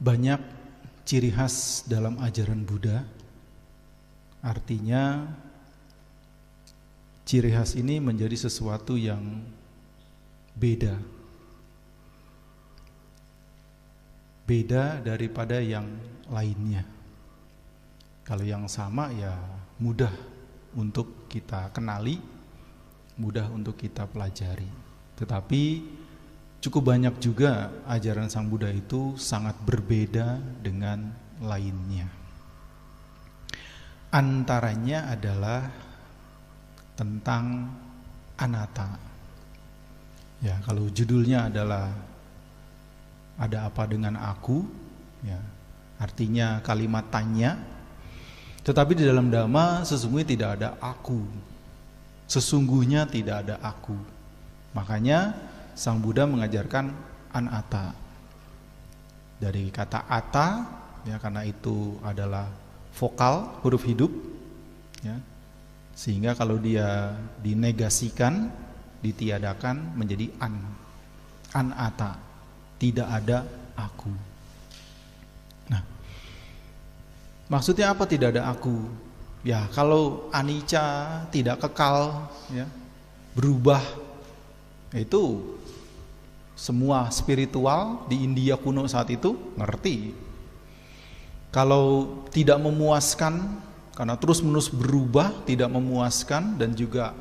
Banyak ciri khas dalam ajaran Buddha. Artinya ciri khas ini menjadi sesuatu yang beda. Beda daripada yang lainnya. Kalau yang sama ya mudah untuk kita kenali, mudah untuk kita pelajari. Tetapi cukup banyak juga ajaran Sang Buddha itu sangat berbeda dengan lainnya. Antaranya adalah tentang anatta. Ya, kalau judulnya adalah ada apa dengan aku, ya, artinya kalimat tanya. Tetapi di dalam Dhamma sesungguhnya tidak ada aku. Sesungguhnya tidak ada aku. Makanya Sang Buddha mengajarkan anatta. Dari kata atta, ya, karena itu adalah vokal huruf hidup, ya, sehingga kalau dia dinegasikan, ditiadakan menjadi anatta, tidak ada aku. Nah, maksudnya apa tidak ada aku? Ya, kalau anicca tidak kekal, ya, berubah, itu semua spiritual di India kuno saat itu ngerti. Kalau tidak memuaskan, karena terus-menerus berubah, tidak memuaskan dan juga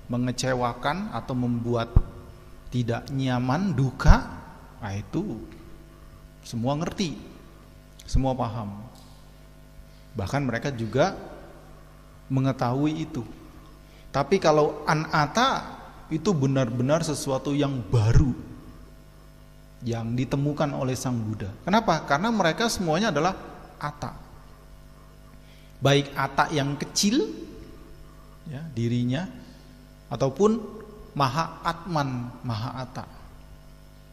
mengecewakan atau membuat tidak nyaman, duka, nah itu semua ngerti, semua paham. Bahkan mereka juga mengetahui itu. Tapi kalau anatta itu benar-benar sesuatu yang baru yang ditemukan oleh Sang Buddha. Kenapa? Karena mereka semuanya adalah atta. Baik atta yang kecil, ya, dirinya, ataupun maha atman, maha atta.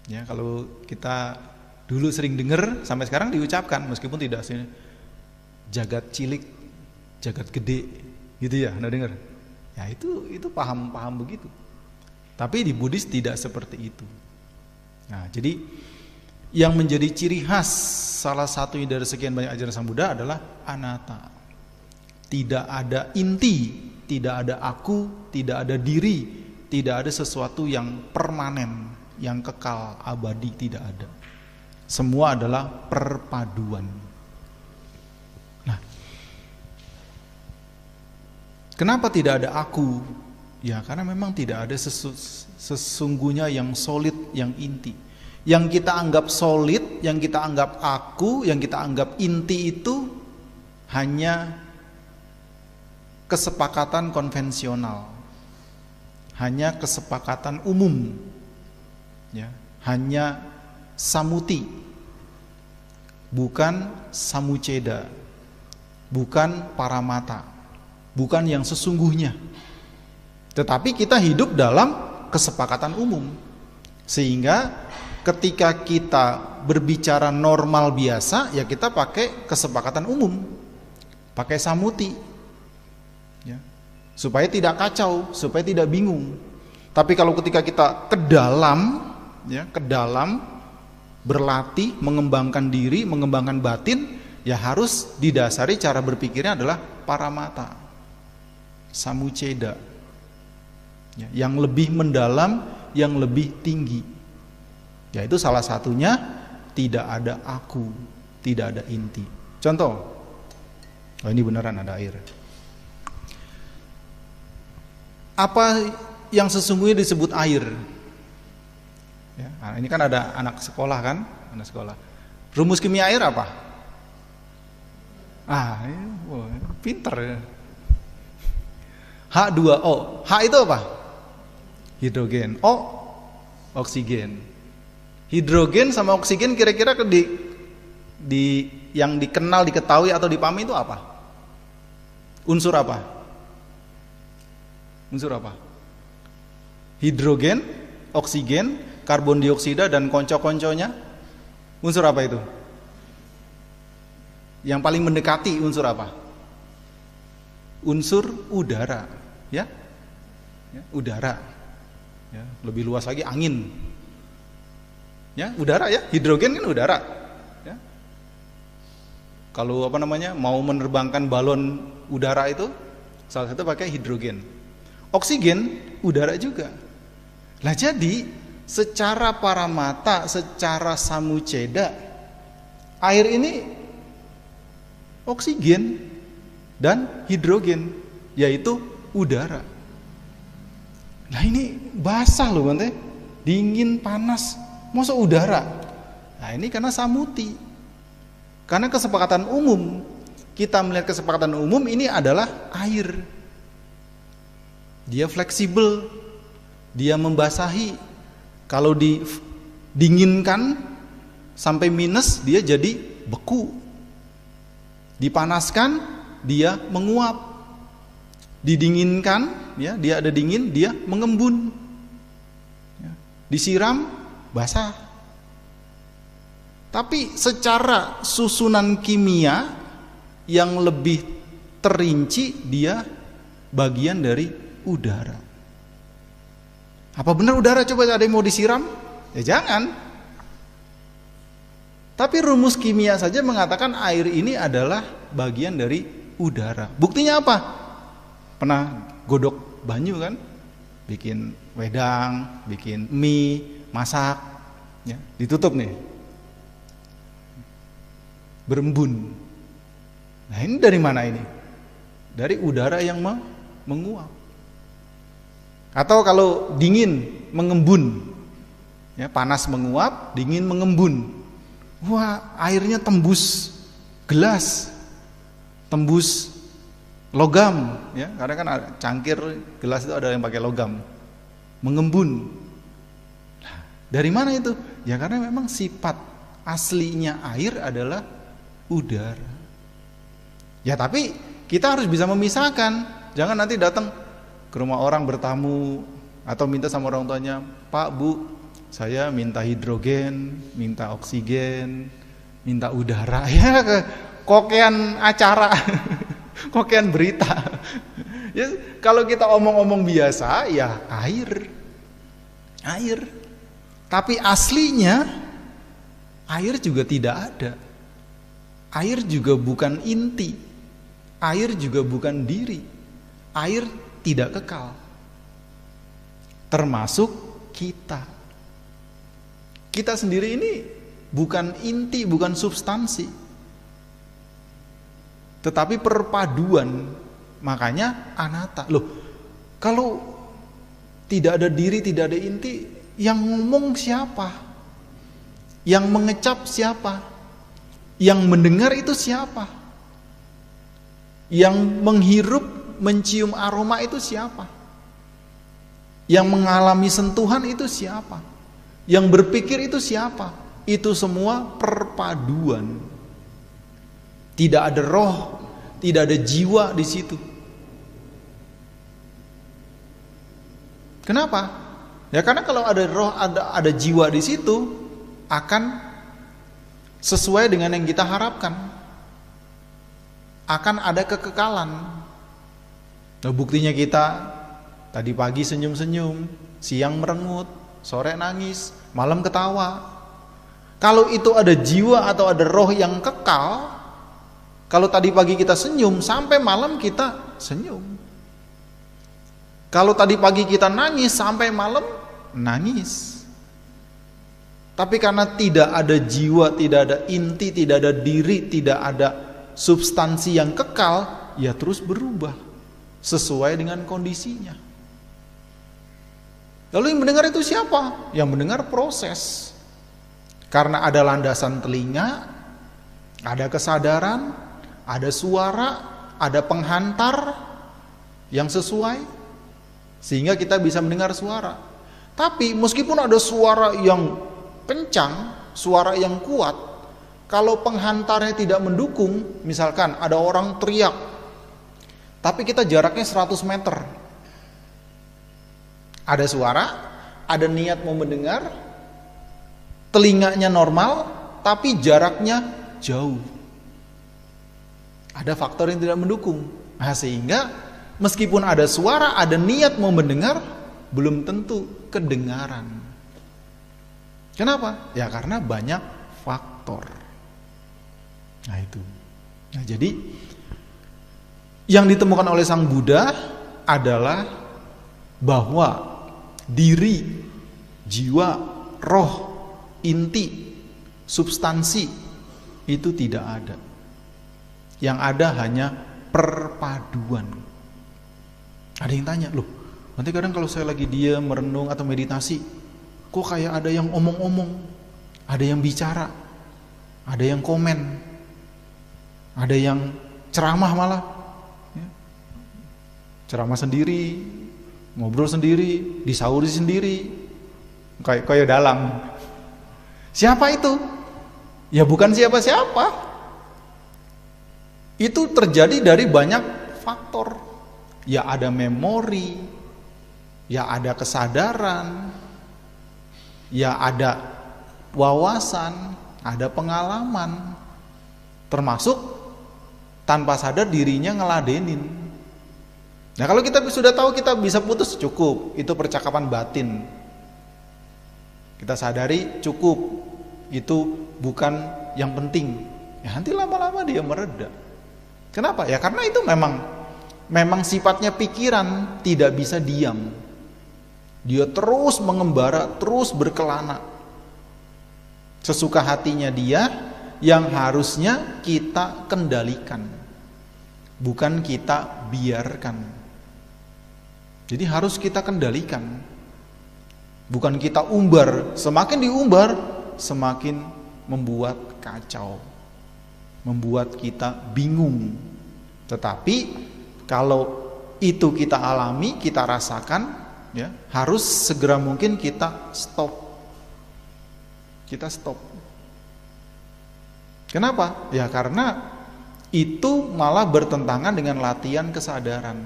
Ya, kalau kita dulu sering dengar, sampai sekarang diucapkan meskipun tidak sih, jagat cilik, jagat gede, gitu ya, Anda dengar? Ya, itu paham begitu. Tapi di Buddhis tidak seperti itu. Nah, jadi yang menjadi ciri khas salah satunya dari sekian banyak ajaran Sang Buddha adalah anatta. Tidak ada inti, tidak ada aku, tidak ada diri, tidak ada sesuatu yang permanen, yang kekal, abadi, tidak ada. Semua adalah perpaduan. Nah, kenapa tidak ada aku? Ya, karena memang tidak ada sesungguhnya yang solid, yang inti. Yang kita anggap solid, yang kita anggap aku, yang kita anggap inti itu hanya kesepakatan konvensional, hanya kesepakatan umum, ya, hanya samuti, bukan samuceda, bukan paramata, bukan yang sesungguhnya. Tetapi kita hidup dalam kesepakatan umum, sehingga ketika kita berbicara normal biasa, ya kita pakai kesepakatan umum, pakai samuti, ya, supaya tidak kacau, supaya tidak bingung. Tapi kalau ketika kita ke dalam, ya, ke dalam berlatih, mengembangkan diri, mengembangkan batin, ya harus didasari cara berpikirnya adalah paramata, samuceda, ya, yang lebih mendalam, yang lebih tinggi. Ya, itu salah satunya tidak ada aku, tidak ada inti. Contoh, oh ini beneran ada air. Apa yang sesungguhnya disebut air? Ya, nah ini kan ada anak sekolah kan, anak sekolah. Rumus kimia air apa? Pinter ya. H2O. H itu apa? Hidrogen. O, oksigen. Hidrogen sama oksigen kira-kira di yang dikenal, diketahui atau dipahami itu apa? Unsur apa? Unsur apa? Hidrogen, oksigen, karbon dioksida dan konco-konconya. Unsur apa itu? Yang paling mendekati unsur apa? Unsur udara, ya? Ya, udara. Ya, lebih luas lagi angin. Ya, udara ya, hidrogen kan udara. Ya. Kalau mau menerbangkan balon udara itu salah satu pakai hidrogen. Oksigen udara juga. Lah jadi secara paramata, secara samuceda, air ini oksigen dan hidrogen, yaitu udara. Nah ini basah loh Bante, dingin, panas, masa udara? Nah ini karena samuti. Karena kesepakatan umum, kita melihat kesepakatan umum ini adalah air. Dia fleksibel, dia membasahi. Kalau didinginkan sampai minus, dia jadi beku. Dipanaskan, dia menguap. Didinginkan, ya, dia ada dingin, dia mengembun. Ya, disiram, basah. Tapi secara susunan kimia yang lebih terinci, dia bagian dari udara. Apa benar udara? Coba ada yang mau disiram? Ya jangan. Tapi rumus kimia saja mengatakan air ini adalah bagian dari udara. Buktinya apa? Pernah godok banyu kan? Bikin wedang, bikin mie, masak, ya, ditutup nih. Berembun. Nah ini dari mana ini? Dari udara yang menguap. Atau kalau dingin mengembun, ya, panas menguap, dingin mengembun. Wah, airnya tembus gelas, tembus logam, ya, karena kan cangkir gelas itu ada yang pakai logam, mengembun. Nah, dari mana itu? Ya karena memang sifat aslinya air adalah udara. Ya tapi kita harus bisa memisahkan. Jangan nanti datang ke rumah orang bertamu atau minta sama orang tuanya, Pak, Bu, saya minta hidrogen, minta oksigen, minta udara. Ya kokean acara, kokean berita. Ya, kalau kita omong-omong biasa, ya air. Tapi aslinya air juga tidak ada. Air juga bukan inti. Air juga bukan diri. Air tidak kekal. Termasuk kita. Kita sendiri ini bukan inti, bukan substansi. Tetapi perpaduan. Makanya anatta. Loh, kalau tidak ada diri, tidak ada inti, yang ngomong siapa? Yang mengecap siapa? Yang mendengar itu siapa? Yang menghirup, mencium aroma itu siapa? Yang mengalami sentuhan itu siapa? Yang berpikir itu siapa? Itu semua perpaduan. Tidak ada roh, tidak ada jiwa di situ. Kenapa? Ya karena kalau ada roh, ada jiwa di situ, akan sesuai dengan yang kita harapkan. Akan ada kekekalan. Nah, buktinya kita tadi pagi senyum-senyum, siang merengut, sore nangis, malam ketawa. Kalau itu ada jiwa atau ada roh yang kekal, kalau tadi pagi kita senyum, sampai malam kita senyum. Kalau tadi pagi kita nangis, sampai malam nangis. Tapi karena tidak ada jiwa, tidak ada inti, tidak ada diri, tidak ada substansi yang kekal, ya terus berubah sesuai dengan kondisinya. Lalu yang mendengar itu siapa? Yang mendengar proses. Karena ada landasan telinga, ada kesadaran, ada suara, ada penghantar yang sesuai, sehingga kita bisa mendengar suara. Tapi meskipun ada suara yang kencang, suara yang kuat, kalau penghantarnya tidak mendukung, misalkan ada orang teriak, tapi kita jaraknya 100 meter, ada suara, ada niat mau mendengar, telinganya normal, tapi jaraknya jauh, ada faktor yang tidak mendukung. Nah, sehingga meskipun ada suara, ada niat mau mendengar, belum tentu kedengaran. Kenapa? Ya karena banyak faktor. Nah itu. Nah, jadi yang ditemukan oleh Sang Buddha adalah bahwa diri, jiwa, roh, inti, substansi itu tidak ada. Yang ada hanya perpaduan. Ada yang tanya, loh, nanti kadang kalau saya lagi diam, merenung atau meditasi, kok kayak ada yang omong-omong, ada yang bicara, ada yang komen, ada yang ceramah malah, ya. Ceramah sendiri, ngobrol sendiri, disauri sendiri, kayak dalang. Siapa itu? Ya bukan siapa-siapa. Itu terjadi dari banyak faktor. Ya ada memori, ya ada kesadaran, ya ada wawasan, ada pengalaman, termasuk tanpa sadar dirinya ngeladenin. Nah kalau kita sudah tahu kita bisa putus, cukup, itu percakapan batin. Kita sadari cukup, itu bukan yang penting. Ya nanti lama-lama dia mereda. Kenapa? Ya karena itu memang sifatnya pikiran, tidak bisa diam. Dia terus mengembara, terus berkelana. Sesuka hatinya dia yang harusnya kita kendalikan, bukan kita biarkan. Jadi harus kita kendalikan, bukan kita umbar. Semakin diumbar, semakin membuat kacau, membuat kita bingung. Tetapi kalau itu kita alami, kita rasakan, ya, harus segera mungkin kita stop. Kita stop. Kenapa? Ya karena itu malah bertentangan dengan latihan kesadaran,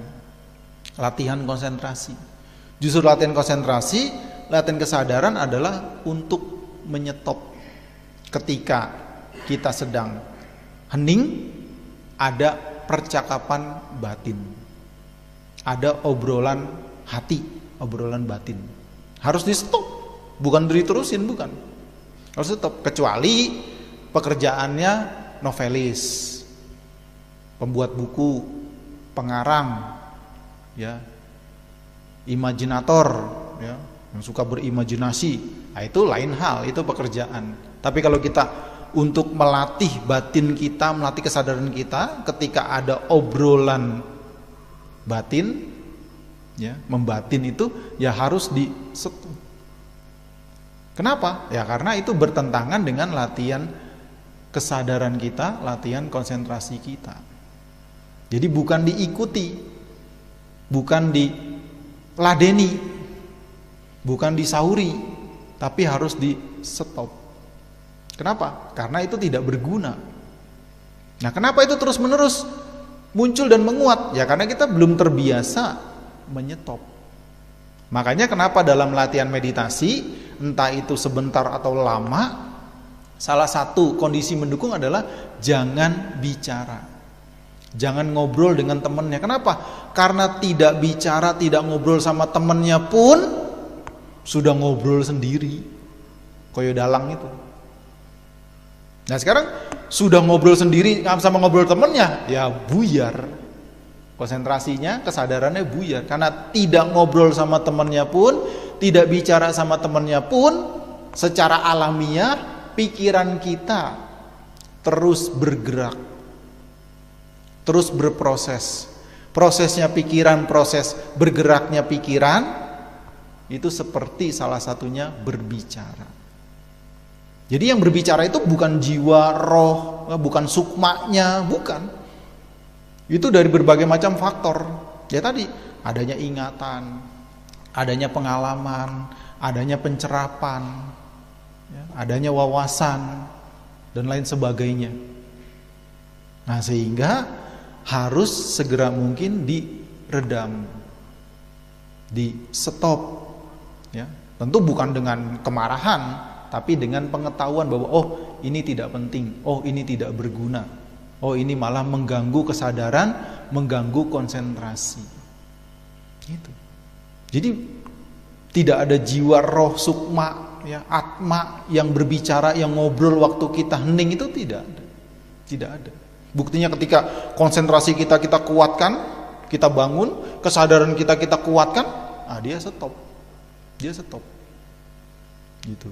latihan konsentrasi. Justru latihan konsentrasi, latihan kesadaran adalah untuk menyetop. Ketika kita sedang hening, ada percakapan batin, ada obrolan hati, obrolan batin. Harus di stop, bukan diterusin, bukan. Harus stop, kecuali pekerjaannya novelis, pembuat buku, pengarang, ya, imajinator, ya, yang suka berimajinasi. Nah, itu lain hal, itu pekerjaan. Tapi kalau kita untuk melatih batin kita, melatih kesadaran kita, ketika ada obrolan batin, ya, membatin itu ya harus di stop. Kenapa? Ya karena itu bertentangan dengan latihan kesadaran kita, latihan konsentrasi kita. Jadi bukan diikuti, bukan diladeni, bukan disauri, tapi harus di stop. Kenapa? Karena itu tidak berguna. Nah, kenapa itu terus-menerus muncul dan menguat? Ya karena kita belum terbiasa menyetop. Makanya kenapa dalam latihan meditasi, entah itu sebentar atau lama, salah satu kondisi mendukung adalah jangan bicara. Jangan ngobrol dengan temannya. Kenapa? Karena tidak bicara, tidak ngobrol sama temannya pun sudah ngobrol sendiri. Koyo dalang itu. Nah sekarang sudah ngobrol sendiri sama ngobrol temannya, ya buyar. Konsentrasinya, kesadarannya buyar. Karena tidak ngobrol sama temannya pun, tidak bicara sama temannya pun, secara alamiah pikiran kita terus bergerak, terus berproses. Prosesnya pikiran, proses bergeraknya pikiran, itu seperti salah satunya berbicara. Jadi yang berbicara itu bukan jiwa, roh, bukan sukmanya, bukan. Itu dari berbagai macam faktor. Ya tadi, adanya ingatan, adanya pengalaman, adanya pencerapan, ya, adanya wawasan, dan lain sebagainya. Nah sehingga harus segera mungkin diredam, di stop, ya. Tentu bukan dengan kemarahan, tapi dengan pengetahuan bahwa oh ini tidak penting, oh ini tidak berguna, oh ini malah mengganggu kesadaran, mengganggu konsentrasi. Gitu. Jadi tidak ada jiwa, roh, sukma, ya, atma yang berbicara, yang ngobrol waktu kita hening, itu tidak ada. Tidak ada. Buktinya ketika konsentrasi kita kuatkan, kita bangun, kesadaran kita kuatkan, dia stop. Dia stop. Gitu.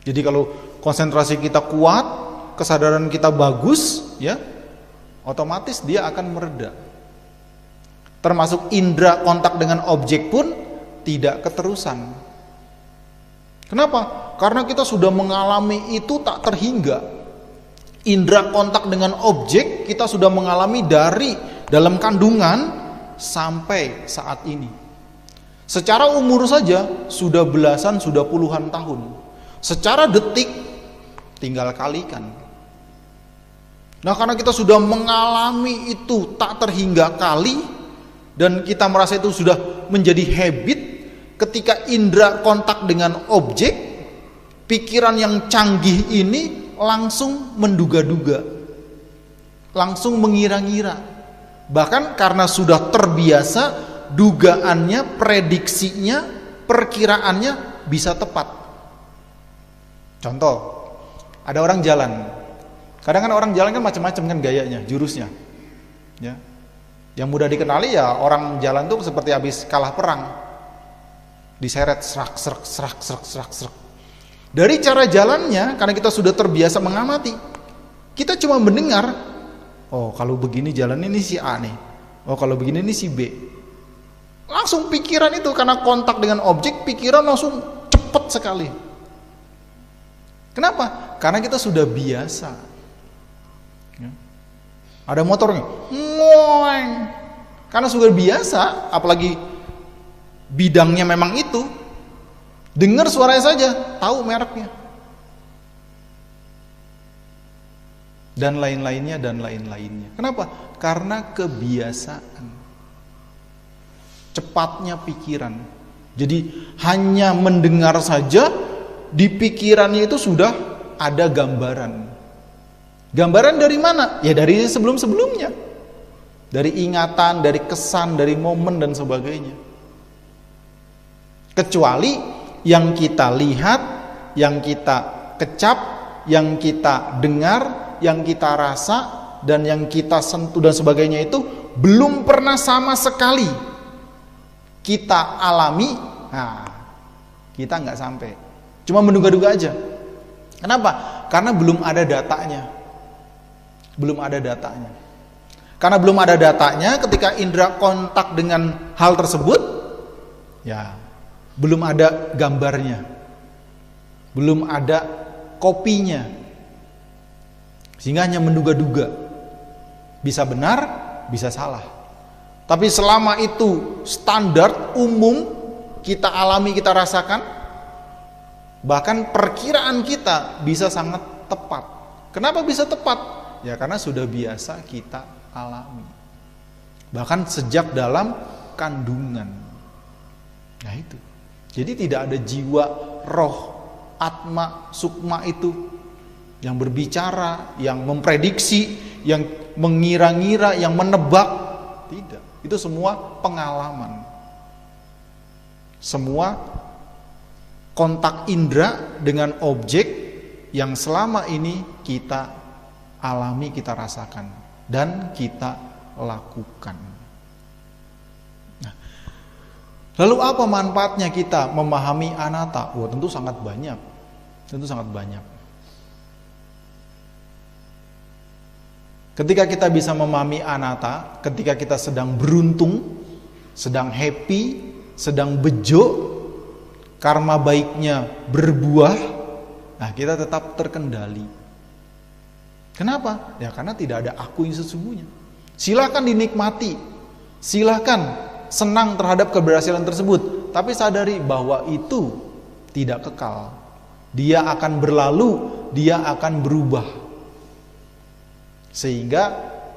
Jadi kalau konsentrasi kita kuat, kesadaran kita bagus, ya, otomatis dia akan mereda. Termasuk indera kontak dengan objek pun tidak keterusan. Kenapa? Karena kita sudah mengalami itu tak terhingga. Indera kontak dengan objek kita sudah mengalami dari dalam kandungan sampai saat ini. Secara umur saja sudah belasan, sudah puluhan tahun. Secara detik tinggal kalikan. Nah, karena kita sudah mengalami itu tak terhingga kali dan kita merasa itu sudah menjadi habit, ketika indera kontak dengan objek, pikiran yang canggih ini langsung menduga-duga, langsung mengira-ngira. Bahkan karena sudah terbiasa, dugaannya, prediksinya, perkiraannya bisa tepat. Contoh, ada orang jalan. Kadang kan orang jalan kan macam-macam kan gayanya, jurusnya. Ya. Yang mudah dikenali ya orang jalan tuh seperti habis kalah perang. Diseret serak serak serak serak serak serak. Dari cara jalannya, karena kita sudah terbiasa mengamati, kita cuma mendengar, oh kalau begini jalan ini si A nih, oh kalau begini ini si B. Langsung pikiran itu, karena kontak dengan objek, pikiran langsung cepat sekali. Kenapa? Karena kita sudah biasa. Ya. Ada motornya, ngoeng. Karena sudah biasa, apalagi bidangnya memang itu, dengar suaranya saja, tahu mereknya. Dan lain-lainnya dan lain-lainnya. Kenapa? Karena kebiasaan. Cepatnya pikiran. Jadi hanya mendengar saja, di pikirannya itu sudah ada gambaran. Gambaran dari mana? Ya dari sebelum-sebelumnya. Dari ingatan, dari kesan, dari momen dan sebagainya. Kecuali yang kita lihat, yang kita kecap, yang kita dengar, yang kita rasa, dan yang kita sentuh dan sebagainya itu belum pernah sama sekali kita alami. Nah, kita nggak sampai, cuma menduga-duga aja. Kenapa? Karena belum ada datanya. Belum ada datanya. Karena belum ada datanya, ketika indera kontak dengan hal tersebut, ya belum ada gambarnya, belum ada kopinya, sehingga hanya menduga-duga, bisa benar, bisa salah. Tapi selama itu standar umum kita alami, kita rasakan, bahkan perkiraan kita bisa sangat tepat. Kenapa bisa tepat? Ya karena sudah biasa kita alami, bahkan sejak dalam kandungan. Nah itu. Jadi tidak ada jiwa, roh, atma, sukma itu yang berbicara, yang memprediksi, yang mengira-ngira, yang menebak. Tidak. Itu semua pengalaman. Semua kontak indera dengan objek yang selama ini kita alami, kita rasakan, dan kita lakukan. Lalu apa manfaatnya kita memahami anatta? Wah, tentu sangat banyak. Tentu sangat banyak. Ketika kita bisa memahami anatta, ketika kita sedang beruntung, sedang happy, sedang bejo, karma baiknya berbuah, nah kita tetap terkendali. Kenapa? Ya karena tidak ada aku yang sesungguhnya. Silakan dinikmati, silakan senang terhadap keberhasilan tersebut, tapi sadari bahwa itu tidak kekal. Dia akan berlalu, dia akan berubah. Sehingga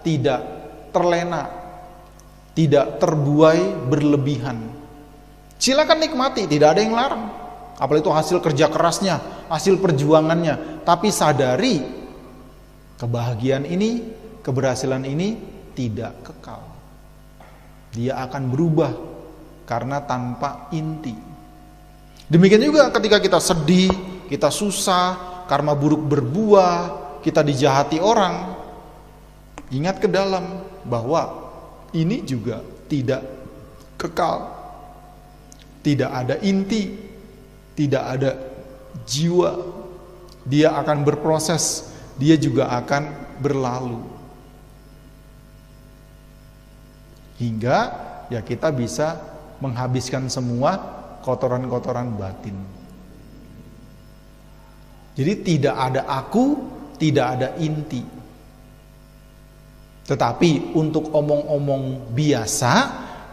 tidak terlena, tidak terbuai berlebihan. Silakan nikmati, tidak ada yang larang. Apalagi itu hasil kerja kerasnya, hasil perjuangannya. Tapi sadari, kebahagiaan ini, keberhasilan ini tidak kekal. Dia akan berubah karena tanpa inti. Demikian juga ketika kita sedih, kita susah, karma buruk berbuah, kita dijahati orang, Ingat ke dalam bahwa ini juga tidak kekal. Tidak ada inti, tidak ada jiwa. Dia akan berproses, dia juga akan berlalu. Hingga ya kita bisa menghabiskan semua kotoran-kotoran batin. Jadi tidak ada aku, tidak ada inti. Tetapi untuk omong-omong biasa,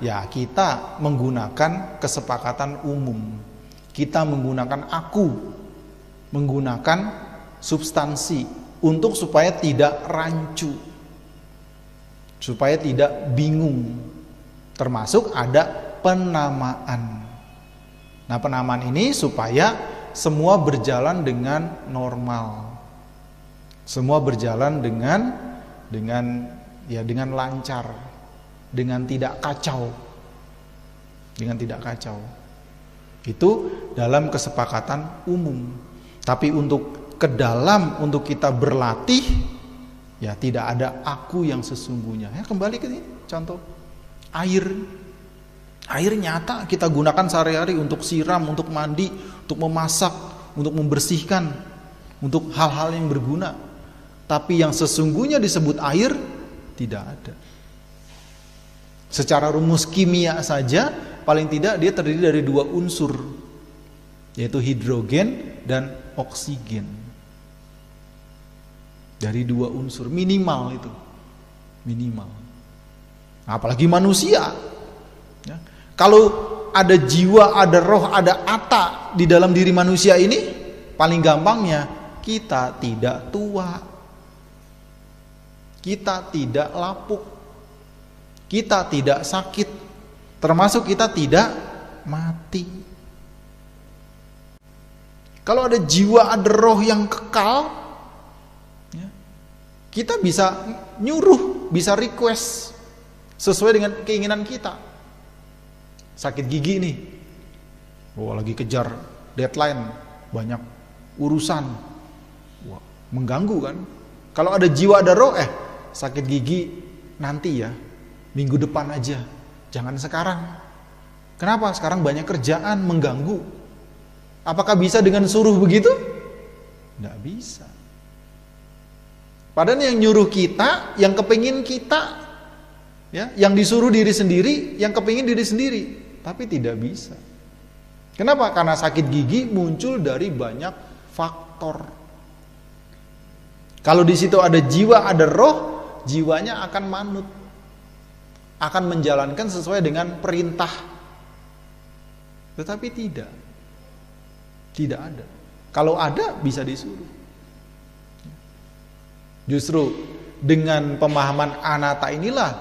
ya kita menggunakan kesepakatan umum. Kita menggunakan aku, menggunakan substansi untuk supaya tidak rancu, supaya tidak bingung. Termasuk ada penamaan. Nah, penamaan ini supaya semua berjalan dengan normal. Semua berjalan dengan lancar, dengan tidak kacau. Dengan tidak kacau. Itu dalam kesepakatan umum. Tapi untuk ke dalam, untuk kita berlatih, ya tidak ada aku yang sesungguhnya. Ya, kembali ke ini contoh air. Air nyata kita gunakan sehari-hari untuk siram, untuk mandi, untuk memasak, untuk membersihkan, untuk hal-hal yang berguna. Tapi yang sesungguhnya disebut air tidak ada. Secara rumus kimia saja paling tidak dia terdiri dari 2 unsur, yaitu hidrogen dan oksigen. Dari 2 unsur minimal itu. Minimal. Apalagi manusia. Ya. Kalau ada jiwa, ada roh, ada atta di dalam diri manusia ini, paling gampangnya kita tidak tua, kita tidak lapuk, kita tidak sakit, termasuk kita tidak mati. Kalau ada jiwa, ada roh yang kekal, ya, kita bisa nyuruh, bisa request sesuai dengan keinginan kita. Sakit gigi nih, lagi kejar deadline, banyak urusan, mengganggu kan. Kalau ada jiwa ada roh, sakit gigi nanti ya, minggu depan aja, jangan sekarang. Kenapa? Sekarang banyak kerjaan, mengganggu. Apakah bisa dengan suruh begitu? Nggak bisa. Padahal yang nyuruh kita, yang kepingin kita, ya, yang disuruh diri sendiri, yang kepingin diri sendiri. Tapi tidak bisa. Kenapa? Karena sakit gigi muncul dari banyak faktor. Kalau di situ ada jiwa, ada roh, jiwanya akan manut, akan menjalankan sesuai dengan perintah. Tetapi tidak ada. Kalau ada bisa disuruh. Justru dengan pemahaman anatta inilah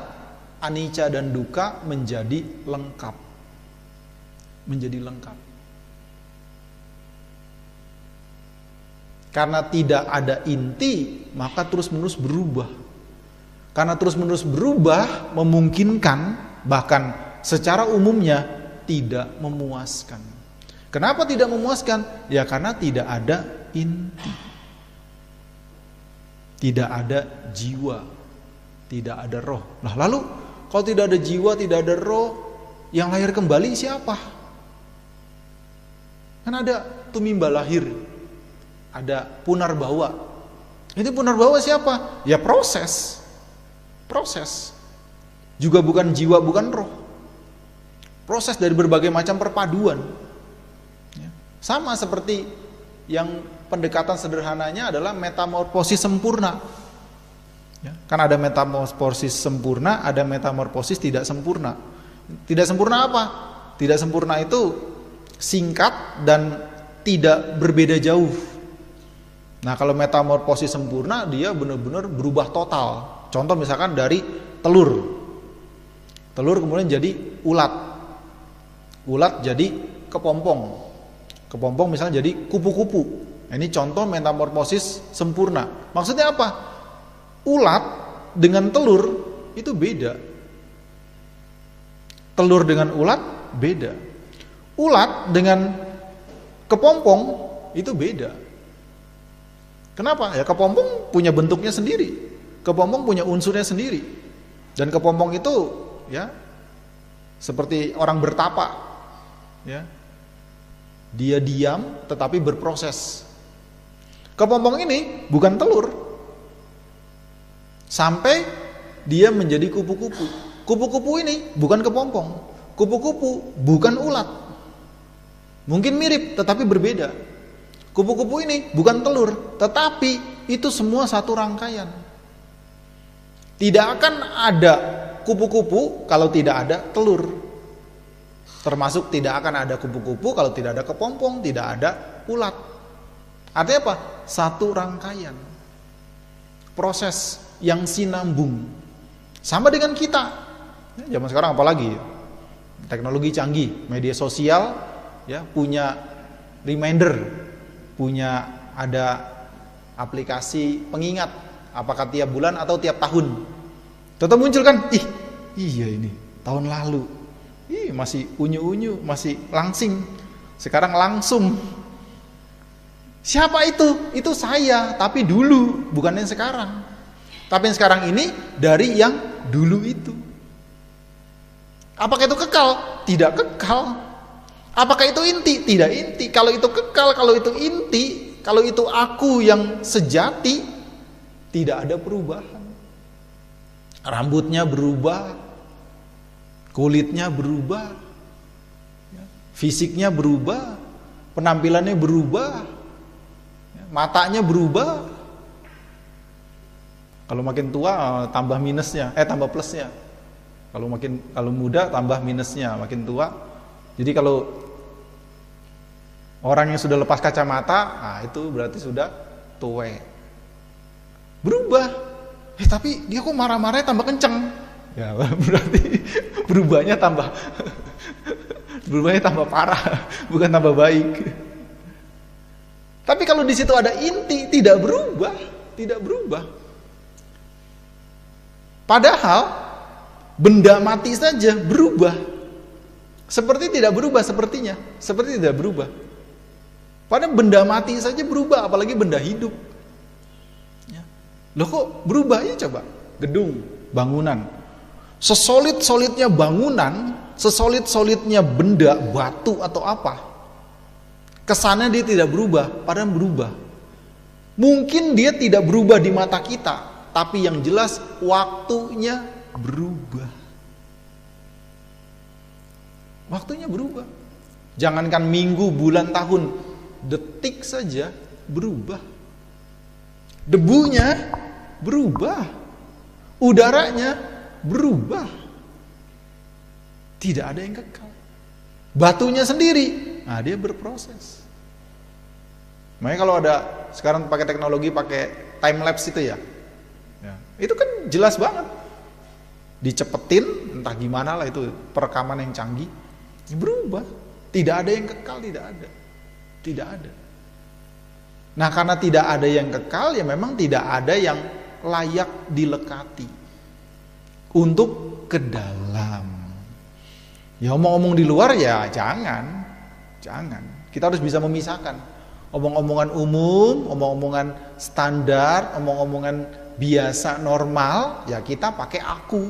anicca dan dukkha menjadi lengkap. Menjadi lengkap. Karena tidak ada inti, maka terus-menerus berubah. Karena terus-menerus berubah memungkinkan, bahkan secara umumnya tidak memuaskan. Kenapa tidak memuaskan? Ya karena tidak ada inti. Tidak ada jiwa, tidak ada roh. Nah, lalu kalau tidak ada jiwa, tidak ada roh, yang lahir kembali siapa? Kan ada tumimba lahir, ada punarbawa. Ini punarbawa siapa? Ya proses. Juga bukan jiwa, bukan roh. Proses dari berbagai macam perpaduan. Ya. Sama seperti yang pendekatan sederhananya adalah metamorfosis sempurna. Ya. Kan ada metamorfosis sempurna, ada metamorfosis tidak sempurna. Tidak sempurna apa? Tidak sempurna itu singkat dan tidak berbeda jauh. Nah, kalau metamorfosis sempurna dia benar-benar berubah total. Contoh misalkan dari telur kemudian jadi ulat jadi kepompong misalnya jadi kupu-kupu. Nah, ini contoh metamorfosis sempurna. Maksudnya apa? Ulat dengan telur itu beda. Telur dengan ulat beda. Ulat dengan kepompong itu beda. Kenapa? Ya kepompong punya bentuknya sendiri. Kepompong punya unsurnya sendiri. Dan kepompong itu ya seperti orang bertapa, ya. Dia diam tetapi berproses. Kepompong ini bukan telur. Sampai dia menjadi kupu-kupu. Kupu-kupu ini bukan kepompong. Kupu-kupu bukan ulat. Mungkin mirip tetapi berbeda. Kupu-kupu ini bukan telur, tetapi itu semua satu rangkaian. Tidak akan ada kupu-kupu kalau tidak ada telur. Termasuk tidak akan ada kupu-kupu kalau tidak ada kepompong, tidak ada ulat. Artinya apa? Satu rangkaian. Proses yang sinambung. Sama dengan kita. Zaman sekarang apalagi? Teknologi canggih, media sosial ya punya reminder, punya ada aplikasi pengingat apakah tiap bulan atau tiap tahun. Tetap muncul kan? Iya ini tahun lalu. Masih unyu-unyu, masih langsing. Sekarang langsung. Siapa itu? Itu saya, tapi dulu, bukan yang sekarang. Tapi yang sekarang ini dari yang dulu itu. Apakah itu kekal? Tidak kekal. Apakah itu inti? Tidak inti. Kalau itu kekal, kalau itu inti, kalau itu aku yang sejati, tidak ada perubahan. Rambutnya berubah, kulitnya berubah, fisiknya berubah, penampilannya berubah, matanya berubah. Kalau makin tua tambah minusnya, tambah plusnya. Kalau muda tambah minusnya, makin tua. Jadi kalau orang yang sudah lepas kacamata, itu berarti sudah tua. Berubah. Tapi dia kok marah-marahnya tambah kenceng. Ya, berarti berubahnya tambah parah, bukan tambah baik. Tapi kalau di situ ada inti, tidak berubah. Padahal benda mati saja berubah. Seperti tidak berubah sepertinya, seperti tidak berubah. Padahal benda mati saja berubah, apalagi benda hidup. Ya. Loh kok berubah ya coba? Gedung, bangunan. Sesolid-solidnya bangunan, sesolid-solidnya benda, batu atau apa, kesannya dia tidak berubah, padahal berubah. Mungkin dia tidak berubah di mata kita, tapi yang jelas waktunya berubah. Waktunya berubah. Jangankan minggu, bulan, tahun, detik saja berubah. Debunya berubah. Udaranya berubah. Tidak ada yang kekal. Batunya sendiri, dia berproses. Makanya kalau ada sekarang pakai teknologi, pakai time lapse itu ya, itu kan jelas banget. Dicepetin, entah gimana lah itu perekaman yang canggih, berubah. Tidak ada yang kekal, tidak ada. Nah karena tidak ada yang kekal, ya memang tidak ada yang layak dilekati untuk ke dalam. Ya omong-omong di luar ya jangan. Kita harus bisa memisahkan omong-omongan umum, omong-omongan standar, omong-omongan biasa normal, ya kita pakai aku.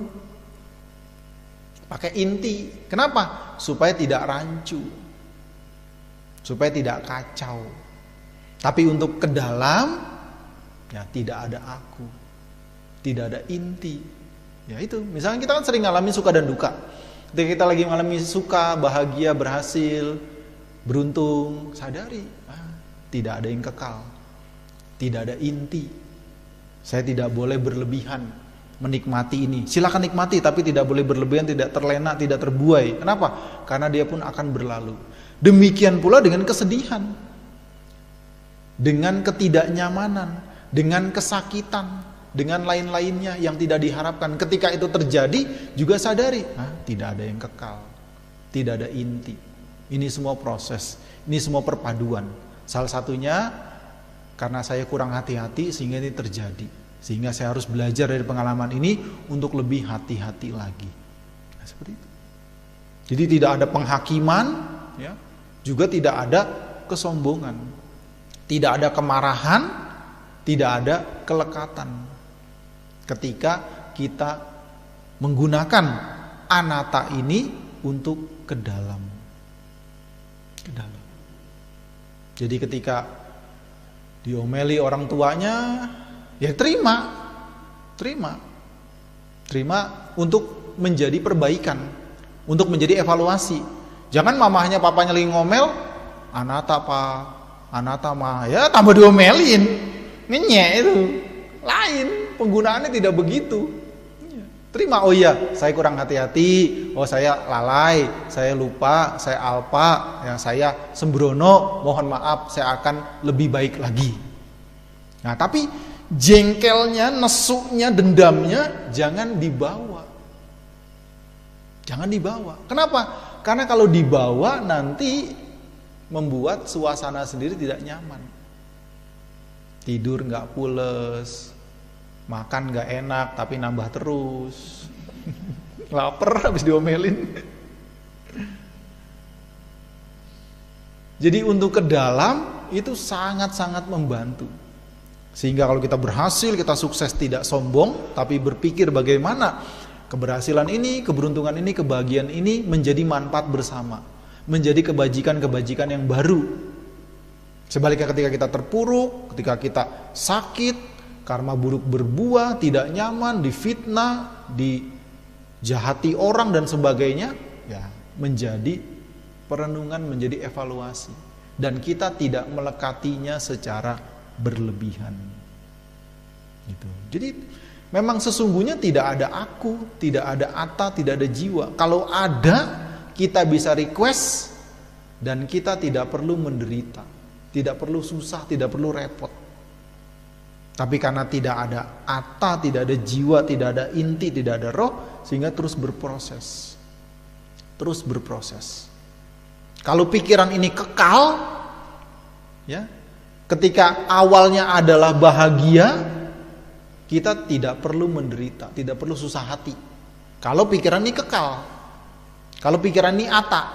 Pakai inti. Kenapa? Supaya tidak rancu. Supaya tidak kacau. Tapi untuk ke dalam, ya tidak ada aku. Tidak ada inti. Ya itu, misalnya kita kan sering ngalamin suka dan duka. Ketika kita lagi mengalami suka, bahagia, berhasil, beruntung, sadari, tidak ada yang kekal. Tidak ada inti. Saya tidak boleh berlebihan menikmati ini. Silakan nikmati, tapi tidak boleh berlebihan, tidak terlena, tidak terbuai. Kenapa? Karena dia pun akan berlalu. Demikian pula dengan kesedihan, dengan ketidaknyamanan, dengan kesakitan, dengan lain-lainnya yang tidak diharapkan. Ketika itu terjadi, juga sadari, tidak ada yang kekal, tidak ada inti. Ini semua proses, ini semua perpaduan. Salah satunya karena saya kurang hati-hati sehingga ini terjadi. Sehingga saya harus belajar dari pengalaman ini untuk lebih hati-hati lagi. Nah, seperti itu. Jadi tidak ada penghakiman, ya, juga tidak ada kesombongan, tidak ada kemarahan, tidak ada kelekatan. ketika kita menggunakan anatta ini untuk ke dalam. Jadi ketika diomeli orang tuanya, ya terima untuk menjadi perbaikan, untuk menjadi evaluasi. Jangan mamahnya papanya lagi ngomel, anatta pak, anatta mah, ya tambah diomelin, ngenyek itu. Lain, penggunaannya tidak begitu. Terima, oh iya, saya kurang hati-hati, oh saya lalai, saya lupa, saya alpa, ya saya sembrono, mohon maaf, saya akan lebih baik lagi. Nah, tapi jengkelnya, nesuknya, dendamnya jangan dibawa. Jangan dibawa. Kenapa? Karena kalau dibawa nanti membuat suasana sendiri tidak nyaman. Tidur nggak pules, makan nggak enak tapi nambah terus. Laper habis diomelin. Jadi untuk ke dalam itu sangat-sangat membantu. Sehingga kalau kita berhasil, kita sukses, tidak sombong, tapi berpikir bagaimana keberhasilan ini, keberuntungan ini, kebahagiaan ini menjadi manfaat bersama, menjadi kebajikan-kebajikan yang baru. Sebaliknya ketika kita terpuruk, ketika kita sakit, karma buruk berbuah, tidak nyaman, difitnah, dijahati orang dan sebagainya, ya menjadi perenungan, menjadi evaluasi, dan kita tidak melekatinya secara berlebihan. Gitu. Jadi memang sesungguhnya tidak ada aku, tidak ada atta, tidak ada jiwa. Kalau ada, kita bisa request dan kita tidak perlu menderita, tidak perlu susah, tidak perlu repot. Tapi karena tidak ada atta, tidak ada jiwa, tidak ada inti, tidak ada roh, sehingga terus berproses. Terus berproses. Kalau pikiran ini kekal, ya, ketika awalnya adalah bahagia, kita tidak perlu menderita, tidak perlu susah hati. Kalau pikiran ini kekal, kalau pikiran ini atta,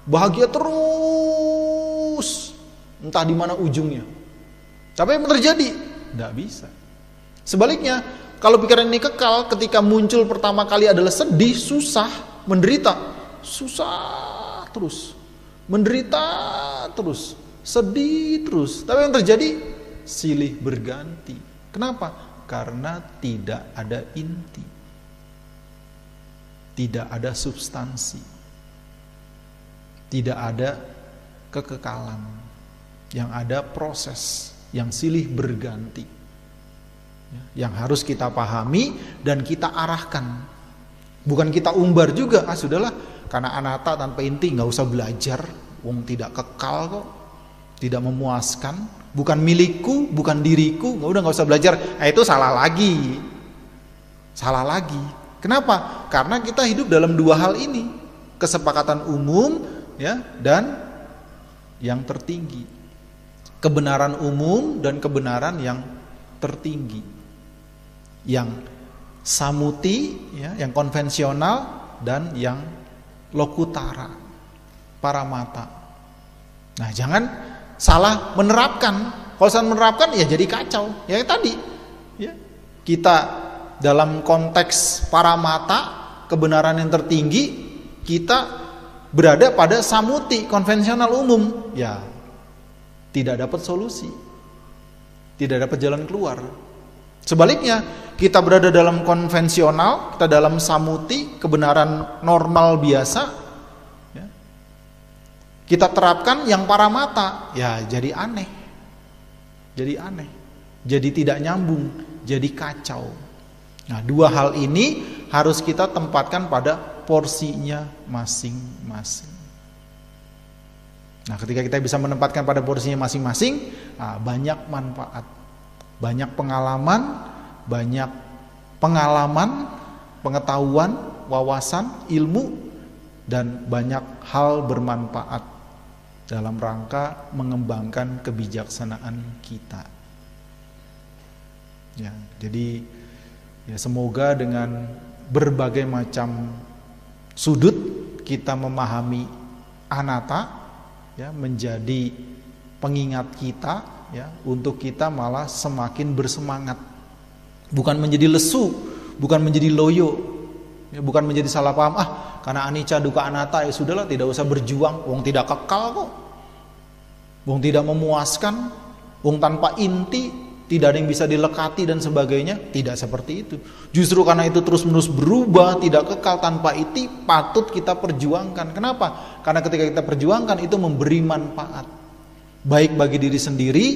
bahagia terus, entah di mana ujungnya. Tapi yang terjadi? Tidak bisa. Sebaliknya, kalau pikiran ini kekal, ketika muncul pertama kali adalah sedih, susah, menderita, susah terus, menderita terus, sedih terus. Tapi yang terjadi silih berganti. Kenapa? Karena tidak ada inti, tidak ada substansi, tidak ada kekekalan. Yang ada proses yang silih berganti, yang harus kita pahami dan kita arahkan. Bukan kita umbar juga, sudahlah, karena anatta tanpa inti nggak usah belajar, wong tidak kekal kok, tidak memuaskan, bukan milikku, bukan diriku, nggak usah belajar. Itu salah lagi, salah lagi. Kenapa? Karena kita hidup dalam dua hal ini, kesepakatan umum, ya, dan yang tertinggi. Kebenaran umum dan kebenaran yang tertinggi, yang samuti, ya, yang konvensional, dan yang lokutara, paramata. Nah, jangan salah menerapkan. Kalau salah menerapkan, ya jadi kacau. Ya tadi, ya, kita dalam konteks paramata, kebenaran yang tertinggi, kita berada pada samuti, konvensional umum, ya tidak dapat solusi, tidak dapat jalan keluar. Sebaliknya, kita berada dalam konvensional, kita dalam samuti, kebenaran normal biasa, ya, kita terapkan yang paramata, ya jadi aneh, jadi tidak nyambung, jadi kacau. Nah, dua hal ini harus kita tempatkan pada porsinya masing-masing. Nah, ketika kita bisa menempatkan pada porsinya masing-masing, banyak manfaat, banyak pengalaman, pengetahuan, wawasan, ilmu, dan banyak hal bermanfaat dalam rangka mengembangkan kebijaksanaan kita. Ya, jadi ya semoga dengan berbagai macam sudut kita memahami anatta, ya, menjadi pengingat kita, ya, untuk kita malah semakin bersemangat Bukan menjadi lesu, bukan menjadi loyo, ya, bukan menjadi salah paham. Karena anicca dukkha anatta, ya sudahlah, tidak usah berjuang. Wong tidak kekal kok. Wong tidak memuaskan. Wong tanpa inti, tidak ada yang bisa dilekati dan sebagainya. Tidak seperti itu. Justru karena itu terus-menerus berubah, tidak kekal, tanpa inti, patut kita perjuangkan. Kenapa? Karena ketika kita perjuangkan itu memberi manfaat, baik bagi diri sendiri,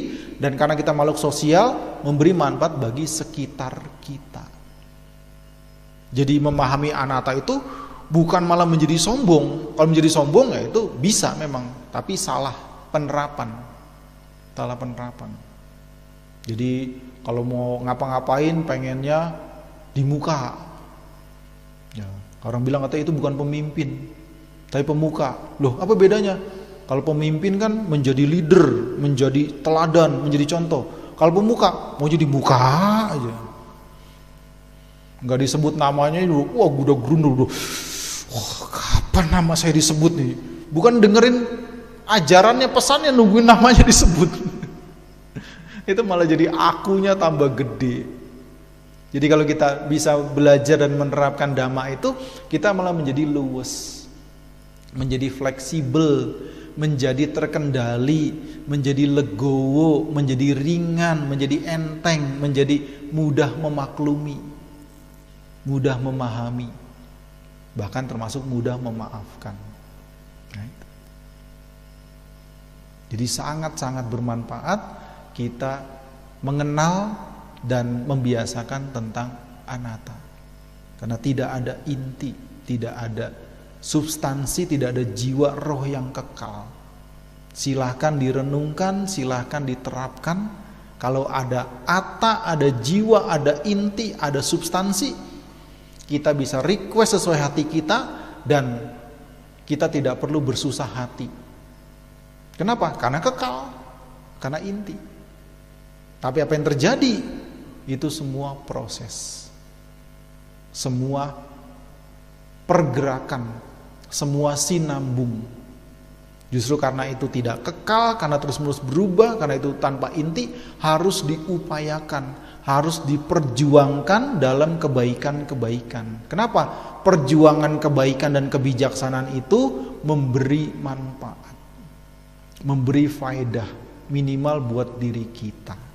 dan karena kita makhluk sosial, memberi manfaat bagi sekitar kita. Jadi memahami anatta itu bukan malah menjadi sombong. Kalau menjadi sombong ya itu bisa memang, tapi salah penerapan. Salah penerapan. Jadi kalau mau ngapa-ngapain pengennya di muka. Ya, orang bilang katanya itu bukan pemimpin, tapi pemuka. Loh, apa bedanya? Kalau pemimpin kan menjadi leader, menjadi teladan, menjadi contoh. Kalau pemuka mau jadi muka aja. Enggak disebut namanya dulu. Wah, udah grundul dulu. Wah, kapan nama saya disebut nih? Bukan dengerin ajarannya, pesannya, nungguin namanya disebut. Itu malah jadi akunya tambah gede. Jadi kalau kita bisa belajar dan menerapkan dhamma itu, kita malah menjadi luwes, menjadi fleksibel, menjadi terkendali, menjadi legowo, menjadi ringan, menjadi enteng, menjadi mudah memaklumi, mudah memahami, bahkan termasuk mudah memaafkan. Nah, itu. Jadi sangat-sangat bermanfaat kita mengenal dan membiasakan tentang anatta. Karena tidak ada inti, tidak ada substansi, tidak ada jiwa roh yang kekal. Silahkan direnungkan, silahkan diterapkan. Kalau ada atta, ada jiwa, ada inti, ada substansi, kita bisa request sesuai hati kita, dan kita tidak perlu bersusah hati. Kenapa? Karena kekal, karena inti. Tapi apa yang terjadi? Itu semua proses, semua pergerakan, semua sinambung. Justru karena itu tidak kekal, karena terus-menerus berubah, karena itu tanpa inti, harus diupayakan, harus diperjuangkan dalam kebaikan-kebaikan. Kenapa? Perjuangan kebaikan dan kebijaksanaan itu memberi manfaat, memberi faedah minimal buat diri kita.